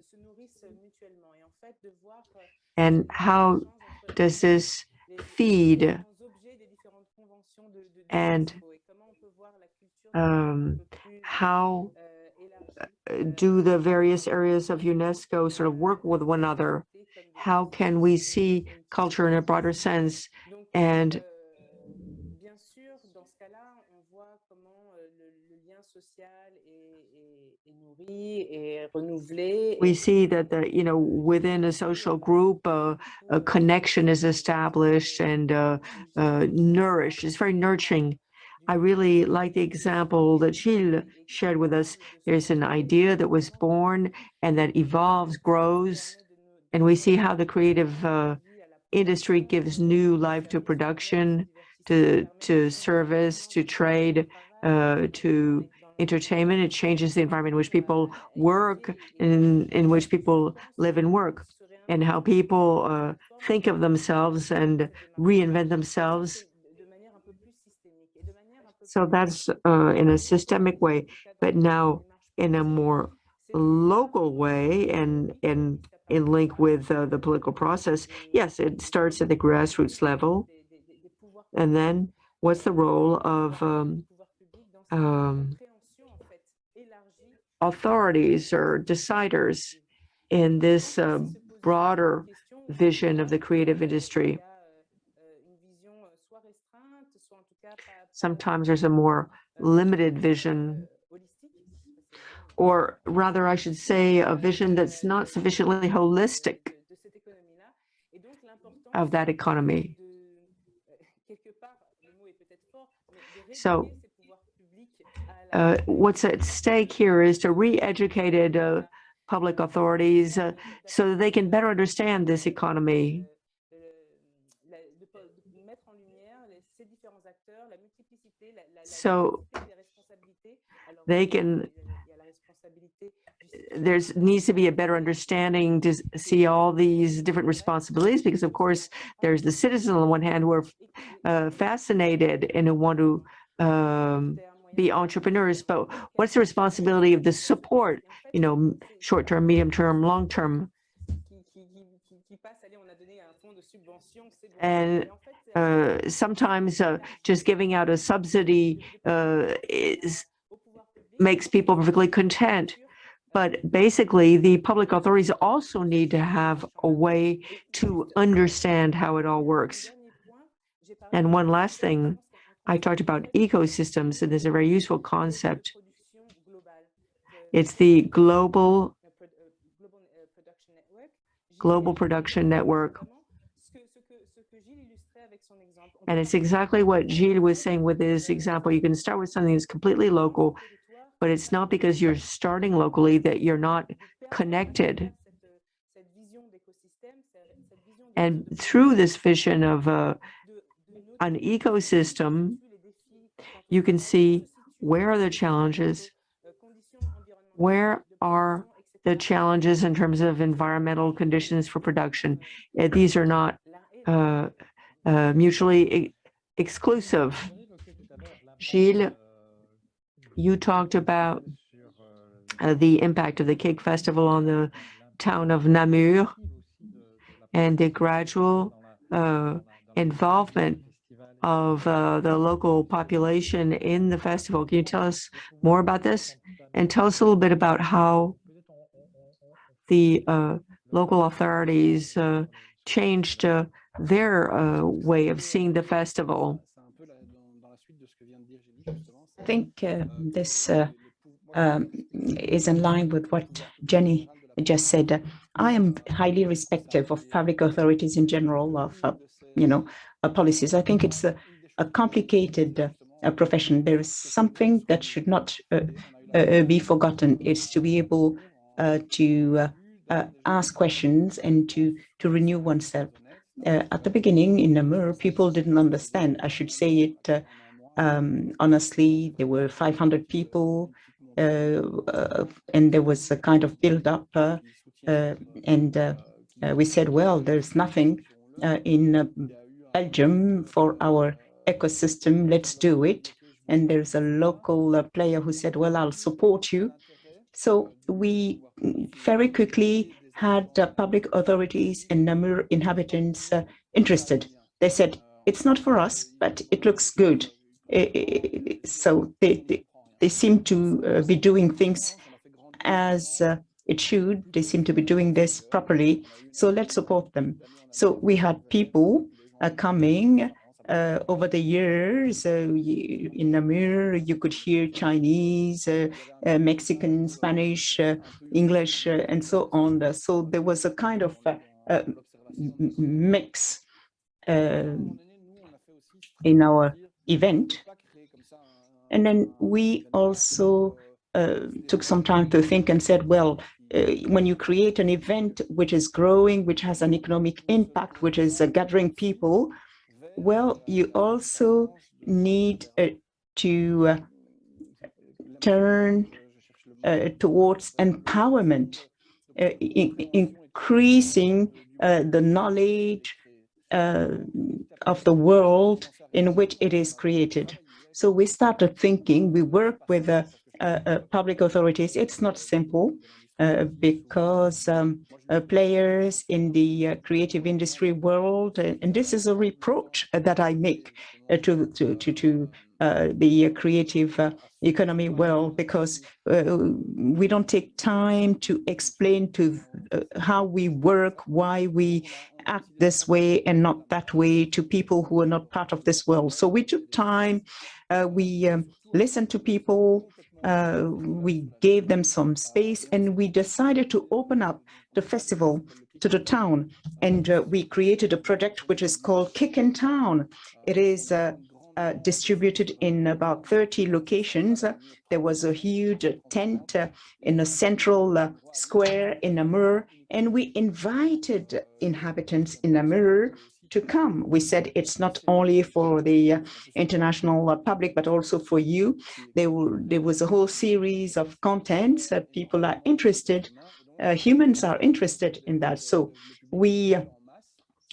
And how does this feed and how do the various areas of UNESCO sort of work with one another how can we see culture in a broader sense? And we see that within a social group, a connection is established and nourished. It's very nurturing. I really like the example that Gilles shared with us. There's an idea that was born and that evolves, grows, and we see how the creative industry gives new life to production, to service, to trade, to entertainment. It changes the environment in which people work, in which people live and work, and how people think of themselves and reinvent themselves. So that's in a systemic way, but now in a more local way and in link with the political process. Yes, it starts at the grassroots level. And then what's the role of authorities or deciders in this broader vision of the creative industry? Sometimes there's a more limited vision, or rather, I should say, a vision that's not sufficiently holistic of that economy. So what's at stake here is to re-educate public authorities so that they can better understand this economy. So they can, there needs to be a better understanding to see all these different responsibilities, because of course there's the citizens on the one hand who are fascinated and who want to be entrepreneurs, but what's the responsibility of the support, short-term, medium-term, long-term? And sometimes just giving out a subsidy makes people perfectly content. But basically, the public authorities also need to have a way to understand how it all works. And one last thing, I talked about ecosystems, and there's a very useful concept. It's the global production network. And it's exactly what Gilles was saying with his example. You can start with something that's completely local, but it's not because you're starting locally that you're not connected. And through this vision of an ecosystem, you can see where are the challenges, where are the challenges in terms of environmental conditions for production. These are not mutually exclusive. Gilles, you talked about the impact of the KIKK Festival on the town of Namur and the gradual involvement of the local population in the festival. Can you tell us more about this? And tell us a little bit about how the local authorities changed their way of seeing the festival.
I think this is in line with what Jenny just said. I am highly respectful of public authorities in general, of policies. I think it's a complicated profession. There is something that should not be forgotten. It's to be able to ask questions and to renew oneself. At the beginning in Namur, people didn't understand. I should say it honestly. There were 500 people, and there was a kind of build-up, and we said, well, there's nothing in Belgium for our ecosystem. Let's do it. And there's a local player who said, well, I'll support you. So we very quickly had public authorities and Namur inhabitants interested. They said, it's not for us, but it looks good. So they seem to be doing things as it should. They seem to be doing this properly. So let's support them. So we had people coming over the years. In Namur, you could hear Chinese, Mexican, Spanish, English, and so on. So there was a kind of mix in our event. And then we also took some time to think and said, well, when you create an event which is growing, which has an economic impact, which is gathering people, well, you also need to turn towards empowerment, increasing the knowledge of the world in which it is created. So we started thinking, we work with public authorities. It's not simple because players in the creative industry world, and this is a reproach that I make to the creative economy world, because we don't take time to explain to how we work, why we act this way and not that way to people who are not part of this world. So we took time, we listened to people, we gave them some space, and we decided to open up the festival to the town. And we created a project which is called KIKK in Town. It is distributed in about 30 locations. There was a huge tent in a central square in Namur, and we invited inhabitants in Namur to come. We said it's not only for the international public, but also for you. There was a whole series of contents that people are interested, humans are interested in that. So we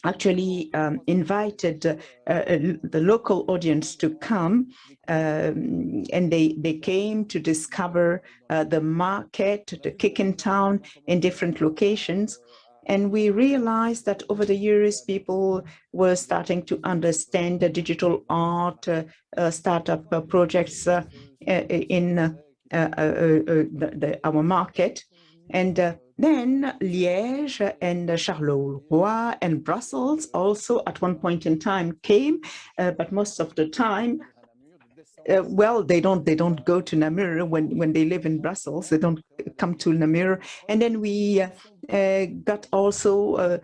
actually invited the local audience to come, and they came to discover the market, the KIKK in Town in different locations. And we realized that over the years, people were starting to understand the digital art, startup projects in our market. And then Liège and Charleroi and Brussels also at one point in time came, but most of the time, well, they don't go to Namur when they live in Brussels. They don't come to Namur. And then we got also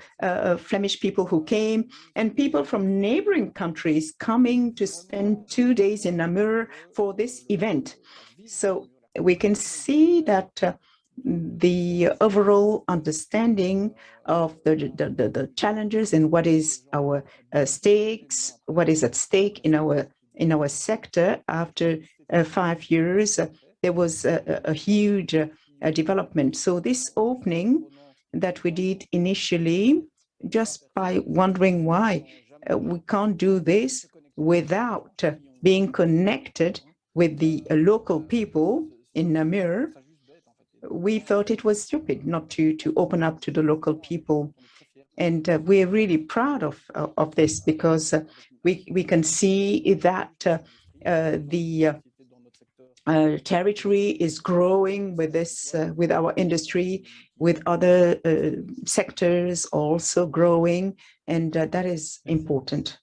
Flemish people who came, and people from neighboring countries coming to spend 2 days in Namur for this event. So we can see that the overall understanding of the challenges and what is our stakes, what is at stake in our sector after 5 years, there was a huge development. So this opening that we did initially, just by wondering why we can't do this without being connected with the local people in Namur, we thought it was stupid not to open up to the local people. And we're really proud of this, because we can see that the territory is growing with this, with our industry, with other sectors also growing, and that is important.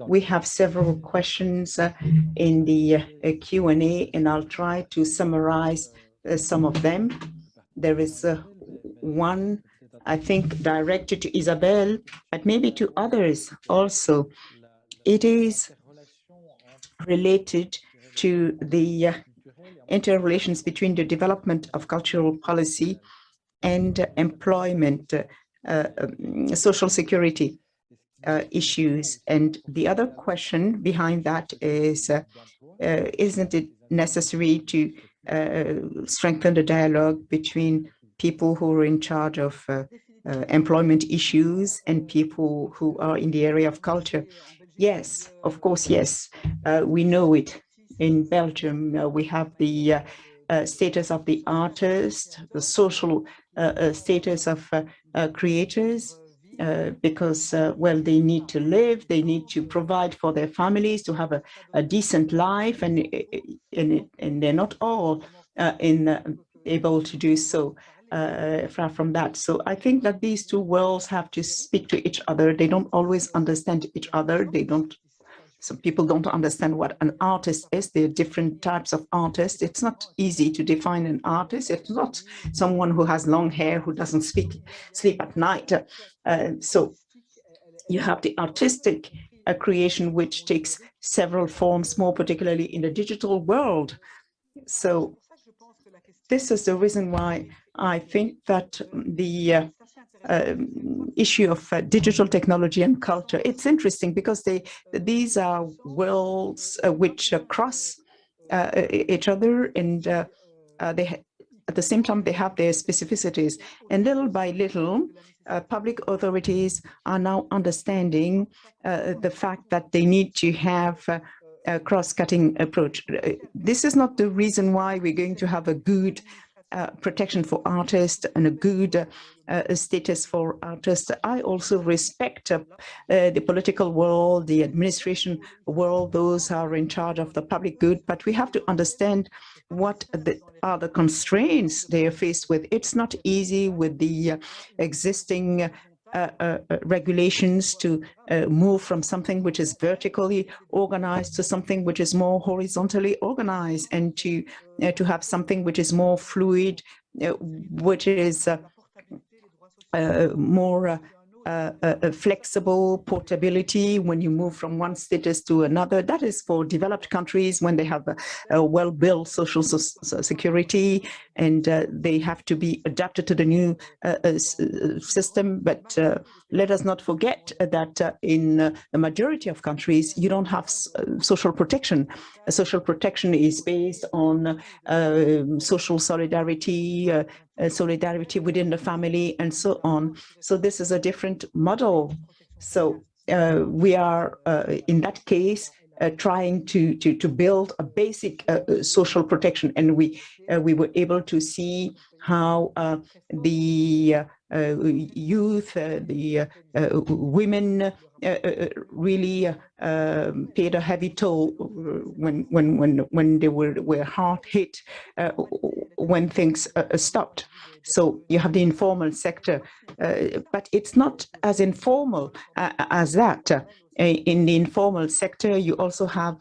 We have several questions in the Q&A, and I'll try to summarize some of them. There is one, I think, directed to Isabelle, but maybe to others also. It is related to the interrelations between the development of cultural policy and employment, social security issues. And the other question behind that is, isn't it necessary to strengthen the dialogue between people who are in charge of employment issues and people who are in the area of culture? Yes, of course, yes. We know it. In Belgium, we have the status of the artist, the social status of creators, because, well, they need to live, they need to provide for their families, to have a decent life, and they're not all able to do so. Far from that. So I think that these two worlds have to speak to each other. They don't always understand each other. Some people don't understand what an artist is. There are different types of artists. It's not easy to define an artist. It's not someone who has long hair, who doesn't sleep at night. So you have the artistic creation, which takes several forms, more particularly in the digital world. So this is the reason why I think that the issue of digital technology and culture, it's interesting because these are worlds which cross each other, and at the same time they have their specificities. And little by little, public authorities are now understanding the fact that they need to have a cross-cutting approach. This is not the reason why we're going to have a good protection for artists and a good status for artists. I also respect the political world, the administration world, those who are in charge of the public good, but we have to understand what are the constraints they are faced with. It's not easy with the existing regulations to move from something which is vertically organized to something which is more horizontally organized, and to have something which is more fluid, which is more flexible portability when you move from one status to another. That is for developed countries when they have a well-built social security, and they have to be adapted to the new system. But let us not forget that in the majority of countries, you don't have social protection. Social protection is based on social solidarity, solidarity within the family, and so on. So this is a different model. So we are, in that case, trying to build a basic social protection, and we were able to see how the youth, the women really paid a heavy toll when they were hard hit when things stopped. So you have the informal sector, but it's not as informal as that. In the informal sector, you also have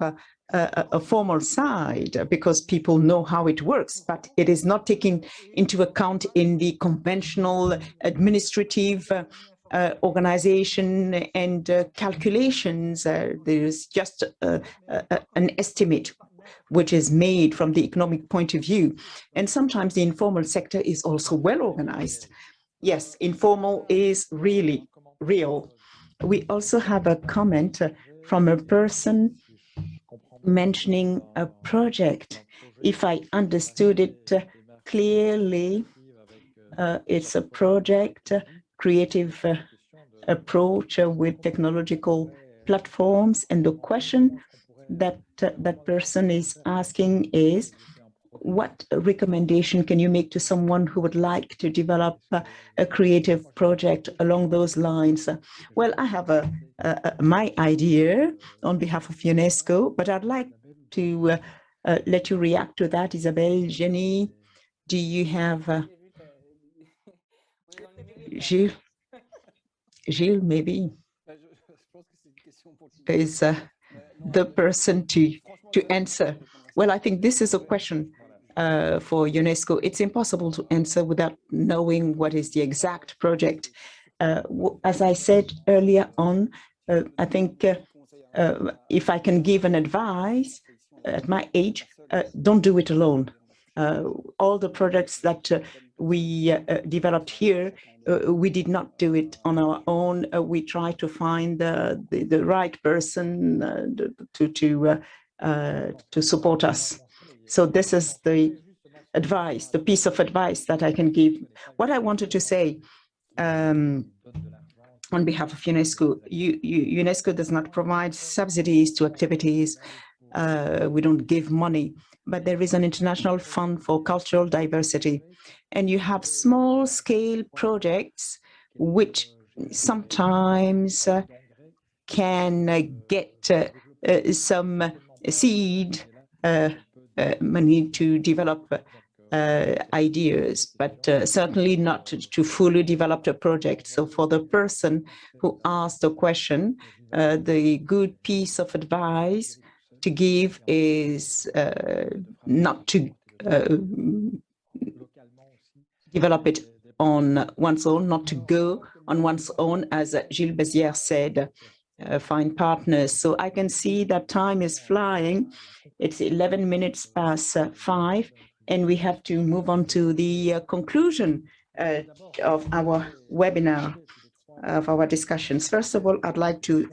a formal side because people know how it works, but it is not taken into account in the conventional administrative organization and calculations. There's just an estimate which is made from the economic point of view. And sometimes the informal sector is also well organized. Yes, informal is really real. We also have a comment from a person mentioning a project. If I understood it clearly, it's a project, creative approach with technological platforms. And the question that that person is asking is, what recommendation can you make to someone who would like to develop a creative project along those lines? Well, I have my idea on behalf of UNESCO, but I'd like to let you react to that. Isabelle, Jenny, do you have Gilles? Gilles, maybe is the person to answer. Well, I think this is a question for UNESCO. It's impossible to answer without knowing what is the exact project. As I said earlier on, I think if I can give an advice at my age, don't do it alone. All the projects that we developed here, we did not do it on our own. We tried to find the right person to support us. So this is the advice, the piece of advice that I can give. What I wanted to say on behalf of UNESCO, UNESCO does not provide subsidies to activities. We don't give money, but there is an international fund for cultural diversity. And you have small-scale projects which sometimes can get some seed money to develop ideas, but certainly not to fully develop a project. So for the person who asked the question, the good piece of advice to give is not to develop it on one's own, not to go on one's own, as Gilles Bazelaire said, find partners. So I can see that time is flying. It's 11 minutes past 5, and we have to move on to the conclusion of our webinar, of our discussions. First of all, I'd like to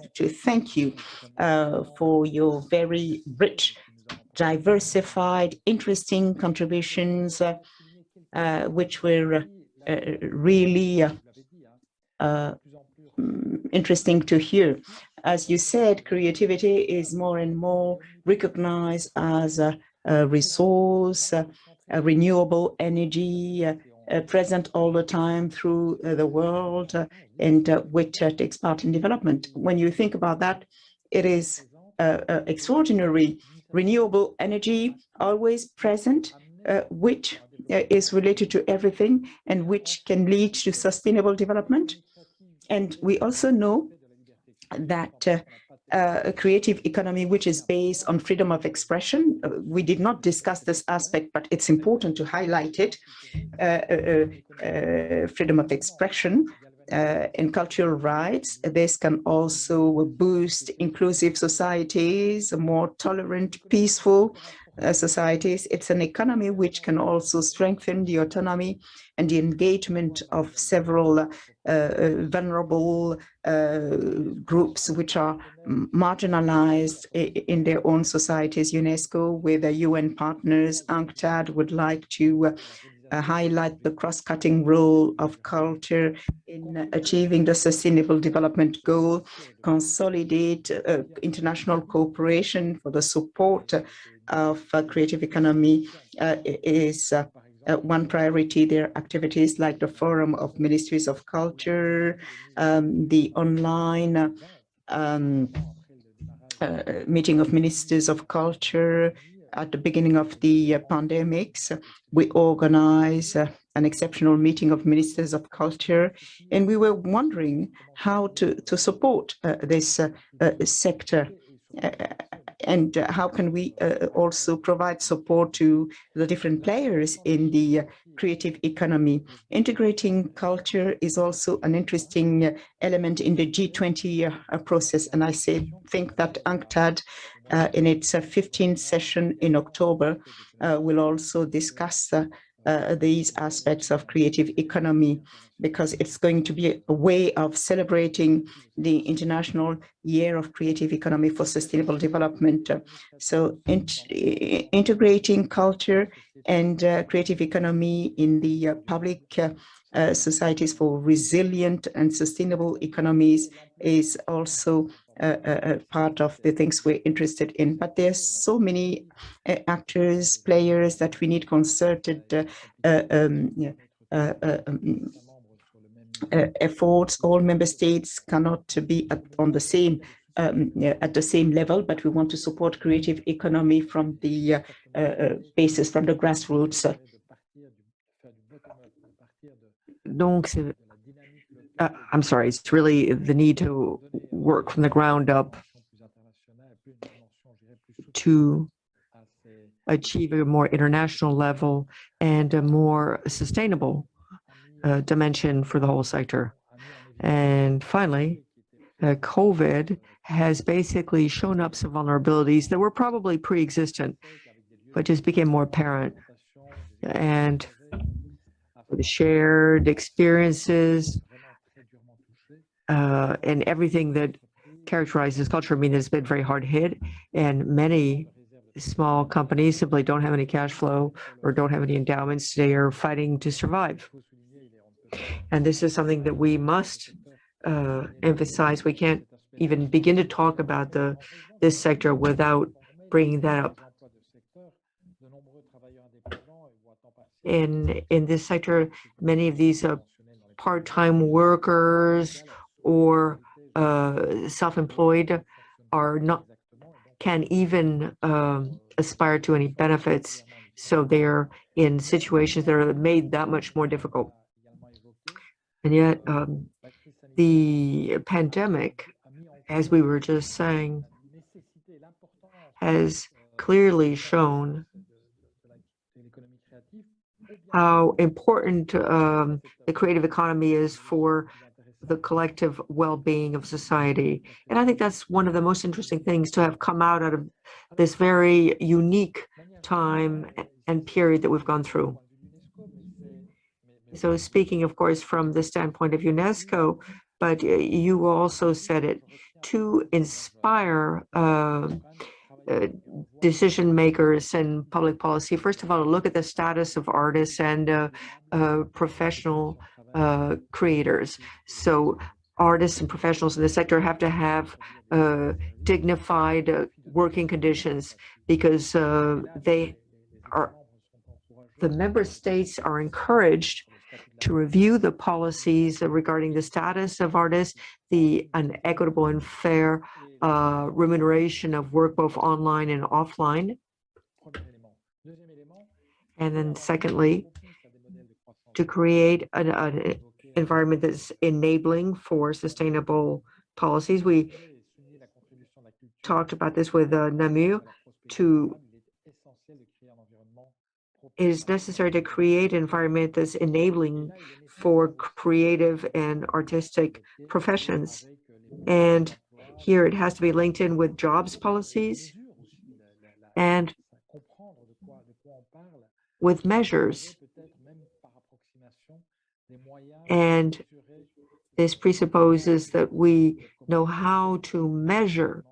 thank you for your very rich, diversified, interesting contributions, which were really interesting to hear. As you said, creativity is more and more recognized as a resource, a renewable energy, present all the time through the world, and which takes part in development. When you think about that, it is extraordinary. Renewable energy always present, which is related to everything and which can lead to sustainable development. And we also know that a creative economy which is based on freedom of expression, we did not discuss this aspect, but it's important to highlight it, freedom of expression and cultural rights. This can also boost inclusive societies, more tolerant, peaceful societies. It's an economy which can also strengthen the autonomy and the engagement of several vulnerable groups which are marginalized in their own societies. UNESCO, with the UN partners, UNCTAD, would like to highlight the cross-cutting role of culture in achieving the Sustainable Development Goal, consolidate international cooperation for the support of creative economy is one priority. Their activities like the Forum of Ministries of Culture, the online meeting of Ministers of Culture. At the beginning of the pandemics, we organized an exceptional meeting of Ministers of Culture, and we were wondering how to support this sector. And how can we also provide support to the different players in the creative economy? Integrating culture is also an interesting element in the G20 process. And I think that UNCTAD, in its 15th session in October, will also discuss these aspects of creative economy, because it's going to be a way of celebrating the International Year of Creative Economy for Sustainable Development. So integrating culture and creative economy in the public societies for resilient and sustainable economies is also part of the things we're interested in. But there's so many actors, players that we need concerted efforts. All member states cannot be at the same level, but we want to support creative economy from the basis, from the grassroots.
I'm sorry, it's really the need to work from the ground up to achieve a more international level and a more sustainable dimension for the whole sector. And finally, COVID has basically shown up some vulnerabilities that were probably pre-existent, but just became more apparent. And the shared experiences and everything that characterizes culture, I mean, it's been very hard hit, and many small companies simply don't have any cash flow or don't have any endowments. They are fighting to survive. And this is something that we must emphasize. We can't even begin to talk about this sector without bringing that up. In this sector, many of these part-time workers or self-employed can't even aspire to any benefits. So they're in situations that are made that much more difficult. And yet, the pandemic, as we were just saying, has clearly shown how important the creative economy is for the collective well-being of society. And I think that's one of the most interesting things to have come out of this very unique time and period that we've gone through. So speaking, of course, from the standpoint of UNESCO, but you also said it, to inspire decision makers and public policy. First of all, look at the status of artists and professional creators. So artists and professionals in the sector have to have dignified working conditions because the member states are encouraged to review the policies regarding the status of artists, the equitable and fair remuneration of work both online and offline. And then secondly, to create an environment that's enabling for sustainable policies. We talked about this with Namur. It is necessary to create an environment that's enabling for creative and artistic professions. And here it has to be linked in with jobs policies and with measures. And this presupposes that we know how to measure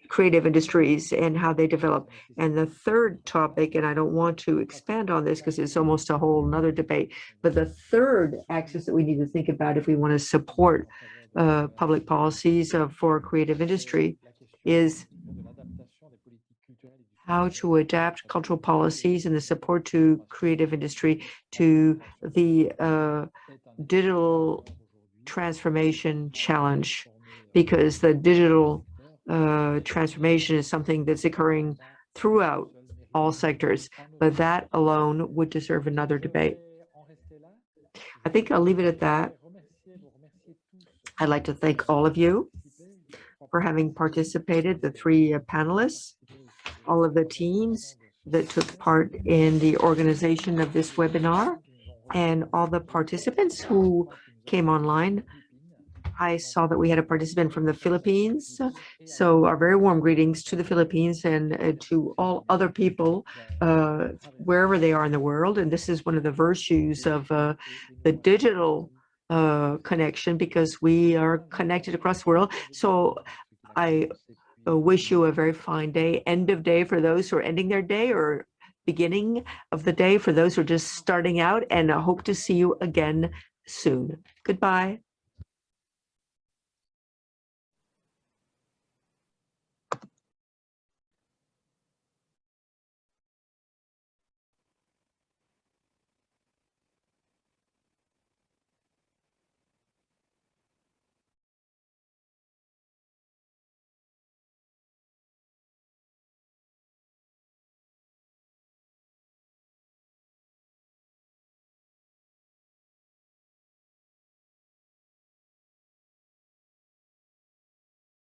creative industries and how they develop. And the third topic, and I don't want to expand on this because it's almost a whole nother debate, but the third axis that we need to think about if we want to support public policies for creative industry is how to adapt cultural policies and the support to creative industry to the digital transformation challenge, because the digital transformation is something that's occurring throughout all sectors, but that alone would deserve another debate. I think I'll leave it at that. I'd like to thank all of you for having participated, the three panelists, all of the teams that took part in the organization of this webinar, and all the participants who came online. I saw that we had a participant from the Philippines, so our very warm greetings to the Philippines and to all other people wherever they are in the world. And this is one of the virtues of the digital connection, because we are connected across the world. So I wish you a very fine day, end of day for those who are ending their day, or beginning of the day for those who are just starting out, and I hope to see you again soon. Goodbye.